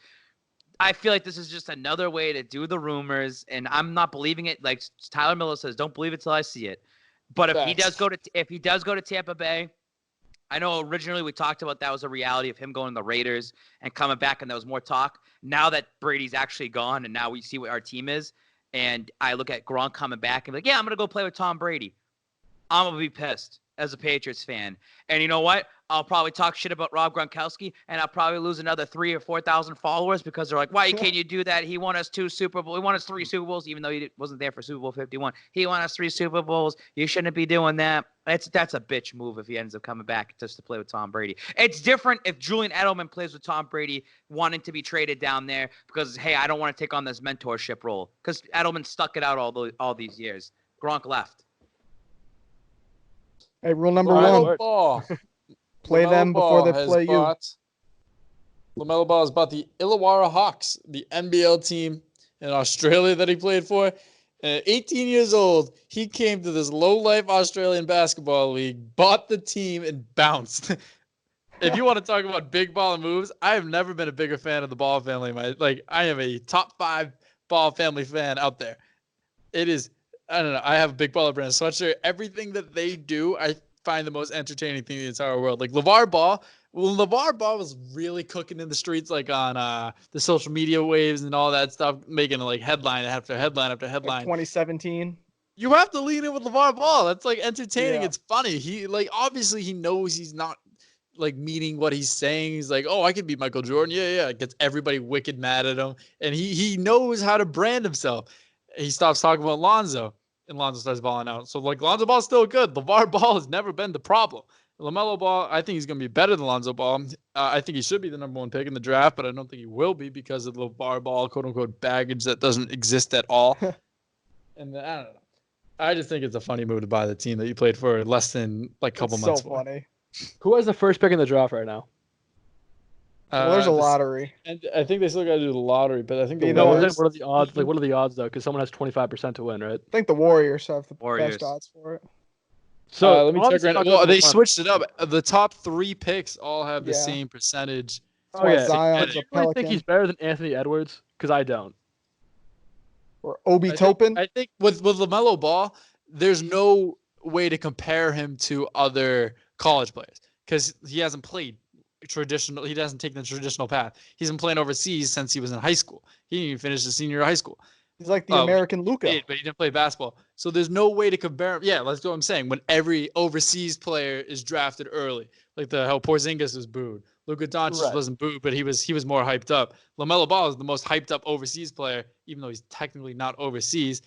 I feel like this is just another way to do the rumors, and I'm not believing it. Like Tyler Miller says, don't believe it till I see it. But if he does go to Tampa Bay, I know originally we talked about that was a reality of him going to the Raiders and coming back, and there was more talk. Now that Brady's actually gone, and now we see what our team is, and I look at Gronk coming back and be like, yeah, I'm gonna go play with Tom Brady. I'm gonna be pissed as a Patriots fan, and you know what? I'll probably talk shit about Rob Gronkowski, and I'll probably lose another 3,000 or 4,000 followers because they're like, why can't you do that? He won us 2 Super Bowls. He won us 3 Super Bowls, even though he wasn't there for Super Bowl 51. He won us 3 Super Bowls. You shouldn't be doing that. That's a bitch move if he ends up coming back just to play with Tom Brady. It's different if Julian Edelman plays with Tom Brady wanting to be traded down there because, hey, I don't want to take on this mentorship role because Edelman stuck it out all these years. Gronk left. Hey, rule number 1. Play LaMelo them before they Ball play you. LaMelo Ball has bought the Illawarra Hawks, the NBL team in Australia that he played for. And at 18 years old, he came to this low-life Australian basketball league, bought the team, and bounced. if you want to talk about big ball moves, I have never been a bigger fan of the Ball family. I am a top 5 Ball family fan out there. It is, I don't know. I have a big Baller brand sweatshirt. Everything that they do, I find the most entertaining thing in the entire world. Like LeVar Ball. Well, LeVar Ball was really cooking in the streets, like on the social media waves and all that stuff, making like headline after headline after headline. Like 2017. You have to lean in with LeVar Ball. That's like entertaining. Yeah. It's funny. He like obviously he knows he's not like meaning what he's saying. He's like, oh, I could be Michael Jordan. Yeah. Gets everybody wicked mad at him, and he knows how to brand himself. He stops talking about Lonzo, and Lonzo starts balling out. So like Lonzo Ball's still good. LeVar Ball has never been the problem. LaMelo Ball, I think he's going to be better than Lonzo Ball. I think he should be the number 1 pick in the draft, but I don't think he will be because of the LeVar Ball quote unquote baggage that doesn't exist at all. And I don't know. I just think it's a funny move to buy the team that you played for less than like a couple months. So funny. Who has the first pick in the draft right now? Well, there's a lottery. And I think they still got to do the lottery, but I think what are the odds? Like, what are the odds though? Because someone has 25% to win, right? I think the Warriors have the best odds for it. So let me check right now. Well, they switched it up. The top 3 picks all have the same percentage. Oh yeah, Zion's do you think he's better than Anthony Edwards? Because I don't. Or Obi Toppin. I think with LaMelo Ball, there's no way to compare him to other college players because he hasn't played traditional. He doesn't take the traditional path. He's been playing overseas since he was in high school. He didn't even finish his senior year of high school. He's like the American Luka. But he didn't play basketball. So there's no way to compare him. Yeah, that's what I'm saying. When every overseas player is drafted early, like how Porzingis was booed. Luka Doncic wasn't booed, but he was more hyped up. LaMelo Ball is the most hyped up overseas player, even though he's technically not overseas,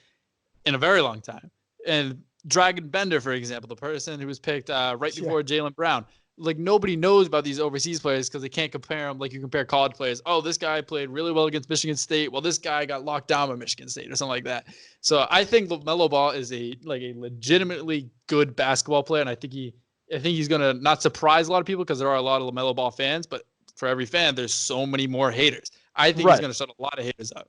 in a very long time. And Dragon Bender, for example, the person who was picked right before Jaylen Brown. Like nobody knows about these overseas players because they can't compare them like you compare college players. Oh, this guy played really well against Michigan State. Well, this guy got locked down by Michigan State or something like that. So I think LaMelo Ball is a legitimately good basketball player, and I think he's gonna not surprise a lot of people because there are a lot of LaMelo Ball fans, but for every fan, there's so many more haters. I think he's gonna shut a lot of haters out.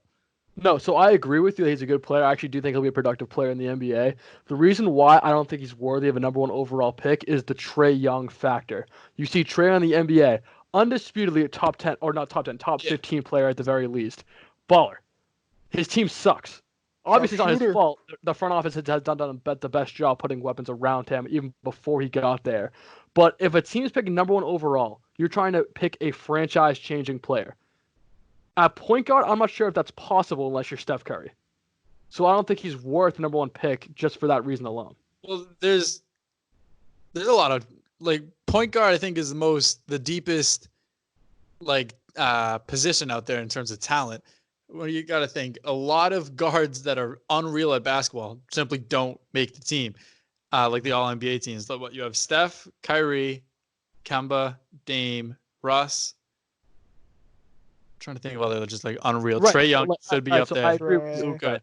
No, so I agree with you that he's a good player. I actually do think he'll be a productive player in the NBA. The reason why I don't think he's worthy of a number 1 overall pick is the Trae Young factor. You see Trae on the NBA, undisputedly a top 10, or not top 10, top 15 player at the very least. Baller. His team sucks. Obviously, it's not his fault. The front office has done the best job putting weapons around him even before he got there. But if a team's picking number 1 overall, you're trying to pick a franchise-changing player. At point guard, I'm not sure if that's possible unless you're Steph Curry. So I don't think he's worth the number 1 pick just for that reason alone. Well, there's a lot of point guard. I think is the deepest position out there in terms of talent. Well, you got to think a lot of guards that are unreal at basketball simply don't make the team, like the All NBA teams. So what you have: Steph, Kyrie, Kemba, Dame, Russ. Trying to think of other just unreal. Right. Trae Young should be up there. I agree with Luka.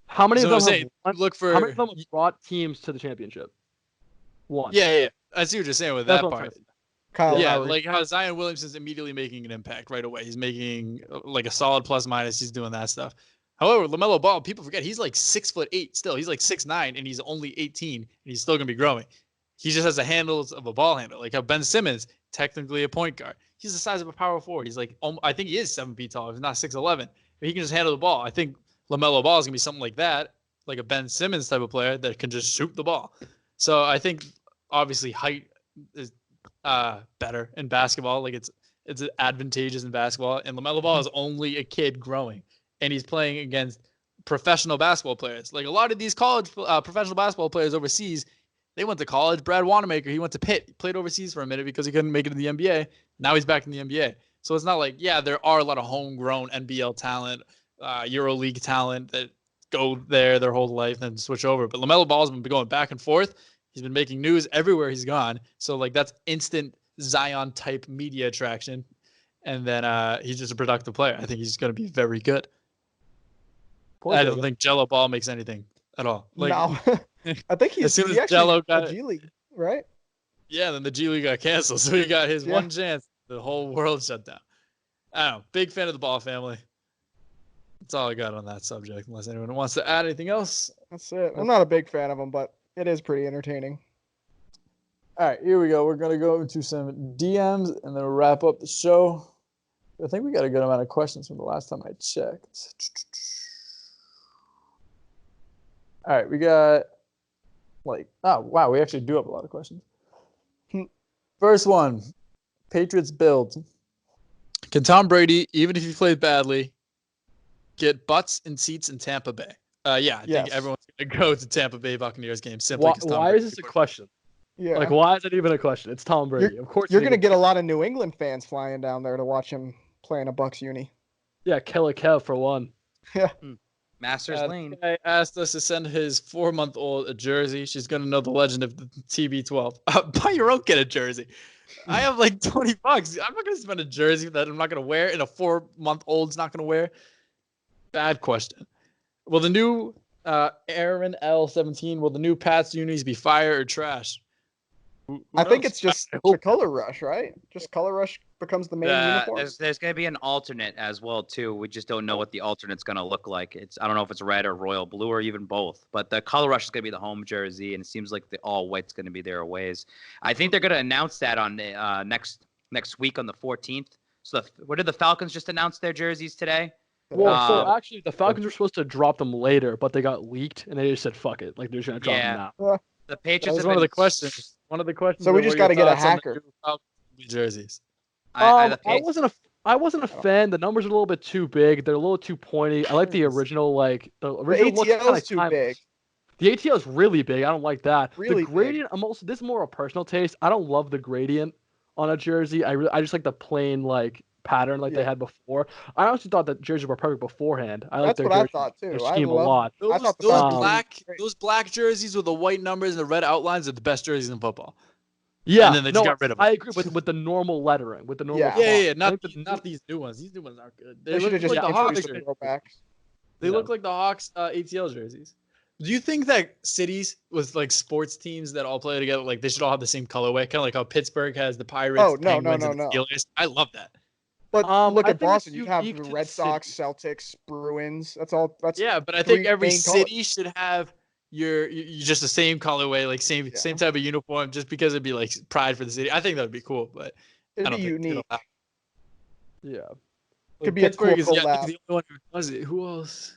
How many of them have brought teams to the championship? 1. Yeah. I see what you're saying with that part. Kyle Lowry. Like how Zion Williamson's immediately making an impact right away. He's making a solid plus minus. He's doing that stuff. However, LaMelo Ball, people forget he's 6'8" still. He's 6'9" and he's only 18 and he's still gonna be growing. He just has the handles of a ball handle, like how Ben Simmons, technically a point guard. He's the size of a power forward. He's I think he is 7 feet tall. He's not 6'11", but he can just handle the ball. I think LaMelo Ball is gonna be something like that, like a Ben Simmons type of player that can just shoot the ball. So I think obviously height is better in basketball. It's advantageous in basketball. And LaMelo Ball is only a kid growing, and he's playing against professional basketball players. Like a lot of these college professional basketball players overseas, they went to college. Brad Wanamaker, he went to Pitt, he played overseas for a minute because he couldn't make it in the NBA. Now he's back in the NBA. So it's not there are a lot of homegrown NBL talent, EuroLeague talent that go there their whole life and switch over. But LaMelo Ball's been going back and forth. He's been making news everywhere he's gone. So that's instant Zion type media attraction. And then he's just a productive player. I think he's going to be very good. I don't think Jello Ball makes anything at all. No. I think as soon as Jello got G League, right? Yeah, then the G League got canceled. So he got his one chance. The whole world shut down. I don't know. Big fan of the Ball family. That's all I got on that subject, unless anyone wants to add anything else. That's it. I'm not a big fan of them, but it is pretty entertaining. All right, here we go. We're gonna go into some DMs and then we'll wrap up the show. I think we got a good amount of questions from the last time I checked. All right, we got we actually do have a lot of questions. First one, Patriots build. Can Tom Brady, even if he played badly, get butts and seats in Tampa Bay? I think everyone's gonna go to Tampa Bay Buccaneers game simply because Tom Brady. Why is this a question? Yeah. Like, why is it even a question? It's Tom Brady. Of course, you're gonna get a lot of New England fans flying down there to watch him play in a Bucs uni. Yeah, Killer Kev for one. Yeah. Masters Lane. I asked us to send his 4-month-old a jersey. She's gonna know the legend of the TB12. Buy your own kid a jersey. I have like $20. I'm not gonna spend a jersey that I'm not gonna wear and a 4-month-old's not gonna wear. Bad question. Will the new Aaron L17? Will the new Pats unis be fire or trash? I think it's just the color rush, right? Just color rush becomes the main uniform. There's going to be an alternate as well too. We just don't know what the alternate's going to look like. I don't know if it's red or royal blue or even both. But the color rush is going to be the home jersey, and it seems like the all white's going to be their aways. I think they're going to announce that on the next week on the 14th. So what did the Falcons just announce their jerseys today? Well, so actually, the Falcons were supposed to drop them later, but they got leaked, and they just said, "Fuck it!" Like they're just gonna drop them now. The Patriots. That was one of the questions. One of the questions. So we just got to get a hacker. Jerseys. I wasn't a fan. The numbers are a little bit too big. They're a little too pointy. I like the original. Like the original. The ATL is too big. The ATL is really big. I don't like that. Really the gradient. This is more a personal taste. I don't love the gradient on a jersey. I just like the plain pattern they had before. I honestly thought that jerseys were perfect beforehand. That's what I thought too. Scheme a lot. Those black jerseys with the white numbers and the red outlines are the best jerseys in football. Yeah, and then they just got rid of them. I agree with the normal lettering, with the normal. Not these new ones. These new ones aren't good. They should have just introduced the throwbacks. They look like the Hawks ATL jerseys. Do you think that cities with sports teams that all play together, they should all have the same colorway, kind of like how Pittsburgh has the Pirates, Penguins, and the Steelers? I love that. But look at Boston. You have the Red Sox, Celtics, Bruins. That's all. But I think every city should have your just the same colorway, same type of uniform, just because it'd be pride for the city. I think that would be cool, but it'd be unique. Yeah, could be Pittsburgh is the only one who does it. Who else?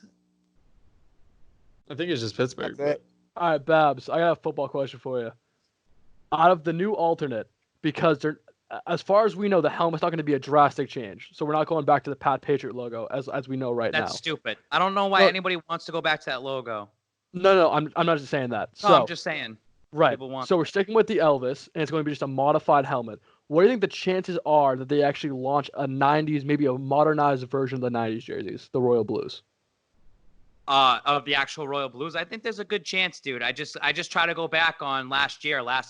I think it's just Pittsburgh. All right, Babs. I got a football question for you. Out of the new alternate, because they're as far as we know, the helmet's not going to be a drastic change. So we're not going back to the Pat Patriot logo as we know now. That's stupid. I don't know why anybody wants to go back to that logo. No, I'm not just saying that. No, I'm just saying. Right. So we're sticking with the Elvis, and it's going to be just a modified helmet. What do you think the chances are that they actually launch a 90s, maybe a modernized version of the 90s jerseys, the Royal Blues? Of the actual Royal Blues, I think there's a good chance, dude. I just try to go back on last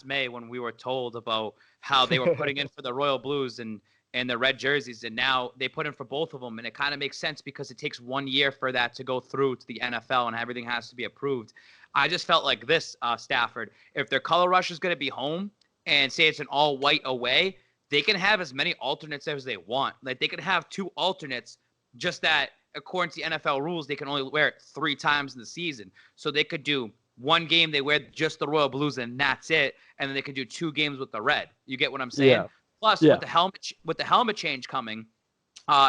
May, when we were told about how they were putting in for the Royal Blues and the red jerseys, and now they put in for both of them, and it kind of makes sense because it takes 1 year for that to go through to the NFL and everything has to be approved. I just felt like this, Stafford, if their color rush is going to be home and say it's an all white away, they can have as many alternates as they want. They can have 2 alternates, just that according to the NFL rules, they can only wear it 3 times in the season. So they could do 1 game, they wear just the Royal Blues and that's it. And then they could do 2 games with the red. You get what I'm saying? Yeah. Plus, with the helmet change coming,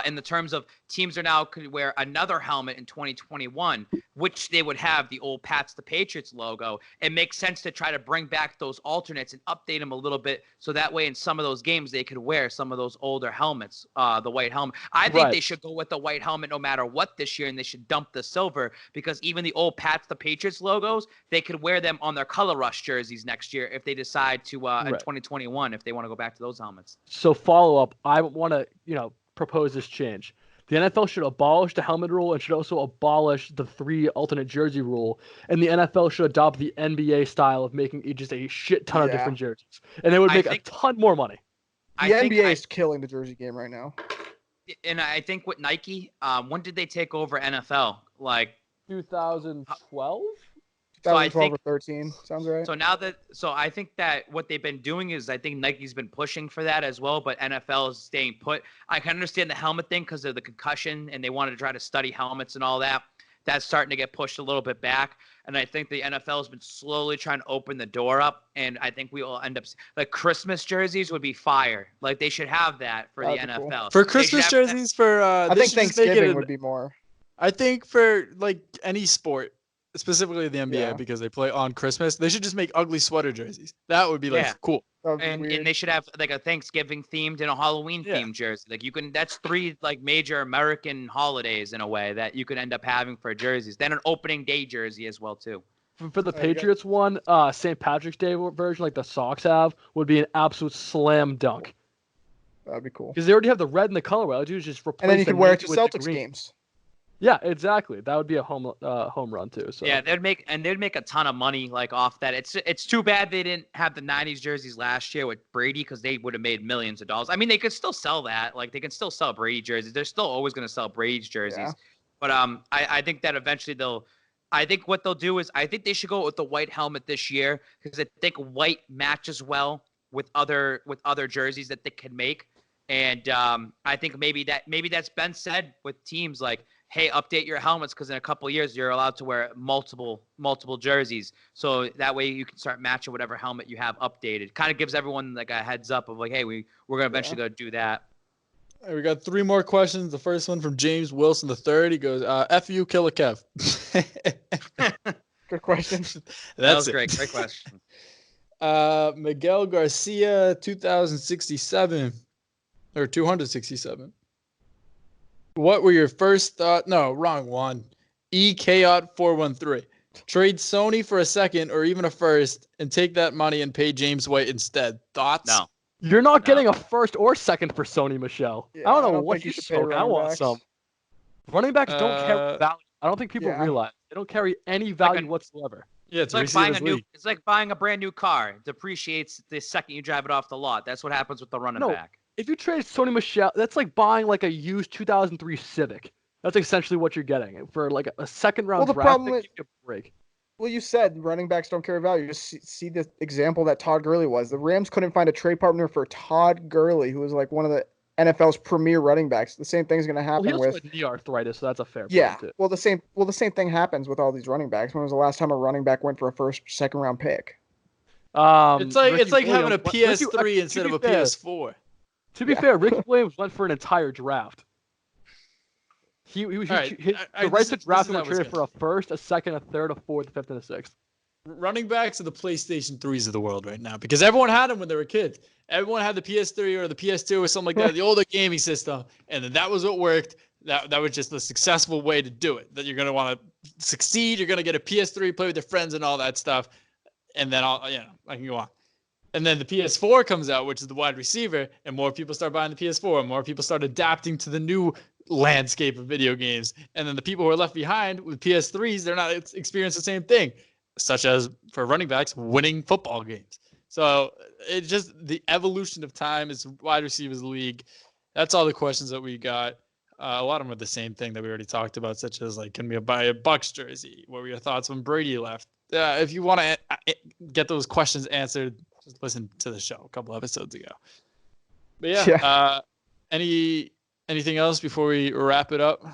in the terms of teams are now could wear another helmet in 2021, which they would have the old Pats the Patriots logo. It makes sense to try to bring back those alternates and update them a little bit, so that way in some of those games they could wear some of those older helmets, the white helmet. I think they should go with the white helmet no matter what this year, and they should dump the silver, because even the old Pats the Patriots logos, they could wear them on their color rush jerseys next year if they decide to in 2021, if they want to go back to those helmets. So follow up, I want to propose this change. The NFL should abolish the helmet rule and should also abolish the 3 alternate jersey rule. And the NFL should adopt the NBA style of making just a shit ton of different jerseys. And it would make a ton more money. The NBA is killing the jersey game right now. And I think with Nike, when did they take over NFL? 2012? 2012 or 13, sounds right. So I think that what they've been doing is, I think Nike's been pushing for that as well, but NFL is staying put. I can understand the helmet thing because of the concussion, and they wanted to try to study helmets and all that. that's starting to get pushed a little bit back. And I think the NFL has been slowly trying to open the door up. And I think we will end up like Christmas jerseys would be fire. Like they should have that for the NFL. Cool. For Christmas jerseys, I think Thanksgiving would be more. I think for like any sport, specifically the NBA, Yeah. because they play on Christmas, they should just make ugly sweater jerseys. That would be like cool. And they should have like a Thanksgiving themed and a Halloween themed jersey. Like that's 3 like major American holidays in a way that you could end up having for jerseys. Then an opening day jersey as well too. For the Patriots one, St. Patrick's Day version, like the Sox have, would be an absolute slam dunk. That'd be cool. Because they already have the red and the colorway. All you do is just replace. And then you could wear it to with Celtics games. Yeah, exactly. That would be a home run too. So yeah, they'd make a ton of money like off that. It's too bad they didn't have the '90s jerseys last year with Brady because they would have made millions of dollars. I mean, they could still sell that. Like they can still sell Brady jerseys. They're still always going to sell Brady's jerseys. Yeah. But I think that eventually I think what they'll do is I think they should go with the white helmet this year because I think white matches well with other jerseys that they can make. And I think maybe that's been said with teams like, hey, update your helmets because in a couple of years you're allowed to wear multiple jerseys. So that way you can start matching whatever helmet you have updated. Kind of gives everyone like a heads up of like, hey, we're gonna eventually go do that. All right, we got 3 more questions. The first one from James Wilson III. He goes, "F you, Killer Kev." Good question. That was great. Great question. Miguel Garcia, 2067 or 267. What were your first thought? No, wrong one. EKOT413. Trade Sony for a second or even a first and take that money and pay James White instead. Thoughts? No. You're not getting a first or second for Sony, Michelle. Yeah, I don't know what you spoke. I want some. Running backs don't carry value. I don't think people realize they don't carry any value whatsoever. Yeah, it's like buying a brand new car. It depreciates the second you drive it off the lot. That's what happens with the running back. If you trade Sony Michel, that's like buying like a used 2003 Civic. That's essentially what you're getting for like a second round draft pick. Give you a break. Well, you said running backs don't carry value. Just see the example that Todd Gurley was. The Rams couldn't find a trade partner for Todd Gurley, who was like one of the NFL's premier running backs. The same thing's going to happen with knee arthritis, so that's a fair point too. Well, the same thing happens with all these running backs. When was the last time a running back went for a second round pick? It's like having a PS3 instead of a PS4. To be fair, Ricky Williams went for an entire draft. The rights to draft were traded for a first, a second, a third, a fourth, a fifth, and a sixth. Running backs are the PlayStation 3s of the world right now because everyone had them when they were kids. Everyone had the PS3 or the PS2 or something like that, the older gaming system, and then that was what worked. That was just the successful way to do it. That you're gonna want to succeed. You're gonna get a PS3, play with your friends, and all that stuff, and then I can go on. And then the PS4 comes out, which is the wide receiver, and more people start buying the PS4, and more people start adapting to the new landscape of video games. And then the people who are left behind with PS3s, they're not experiencing the same thing, such as for running backs, winning football games. So it's just the evolution of time is wide receivers league. That's all the questions that we got. A lot of them are the same thing that we already talked about, such as like, can we buy a Bucs jersey? What were your thoughts when Brady left? If you want to get those questions answered, just listen to the show a couple episodes ago. But anything else before we wrap it up?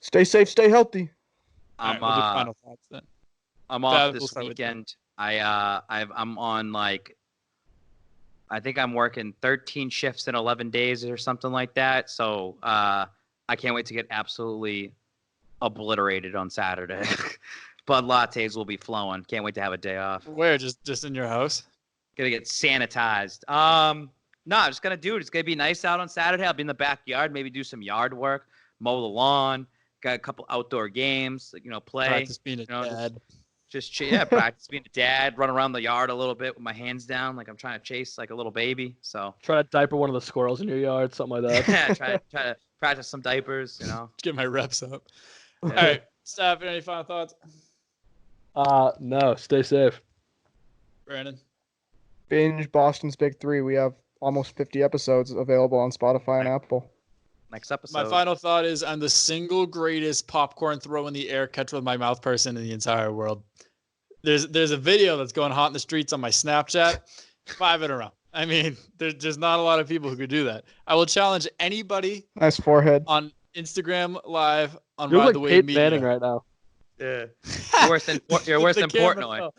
Stay safe, stay healthy. I'm we'll do final thoughts then. I'm off this weekend. I'm on like, I think I'm working 13 shifts in 11 days or something like that. So I can't wait to get absolutely obliterated on Saturday. Bud lattes will be flowing. Can't wait to have a day off. Where? Just in your house? Gonna get sanitized. No, I'm just gonna do it. It's gonna be nice out on Saturday. I'll be in the backyard, maybe do some yard work, mow the lawn. Got a couple outdoor games, play. Practice being a dad. Practice being a dad. Run around the yard a little bit with my hands down, like I'm trying to chase like a little baby. So try to diaper one of the squirrels in your yard, something like that. Yeah, try to practice some diapers. Get my reps up. Yeah. All right, Stafford, any final thoughts? No. Stay safe. Brandon. Binge Boston's Big Three. We have almost 50 episodes available on Spotify and Apple. Next episode. My final thought is I'm the single greatest popcorn throw in the air catch with my mouth person in the entire world. There's a video that's going hot in the streets on my Snapchat. 5 in a row. I mean, there's not a lot of people who could do that. I will challenge anybody. Nice forehead. On Instagram Live on You're Ride like the Wave Peyton Media. Manning right now. Yeah. You're worse than Portnoy.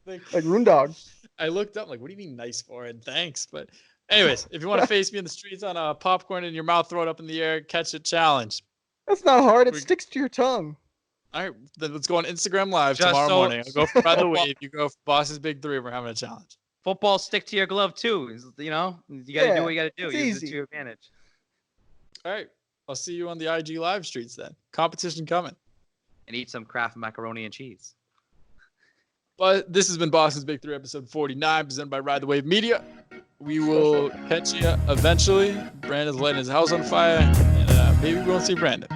Like Roondog. I looked up like, what do you mean nice for it? Thanks. But anyways, if you want to face me in the streets on a popcorn in your mouth, throw it up in the air, catch it challenge. That's not hard. It sticks to your tongue. All right, then let's go on Instagram Live Just tomorrow so- morning. I'll go for Ride the Wave. You go for Boss's Big Three. We're having a challenge. Football stick to your glove too. You know, you got to do what you got to do. it's Use easy. it to your advantage. All right, I'll see you on the IG Live streets then. Competition coming. And eat some Kraft macaroni and cheese. But this has been Boston's Big Three, episode 49, presented by Ride the Wave Media. We will catch you eventually. Brandon's lighting his house on fire, and maybe we won't see Brandon.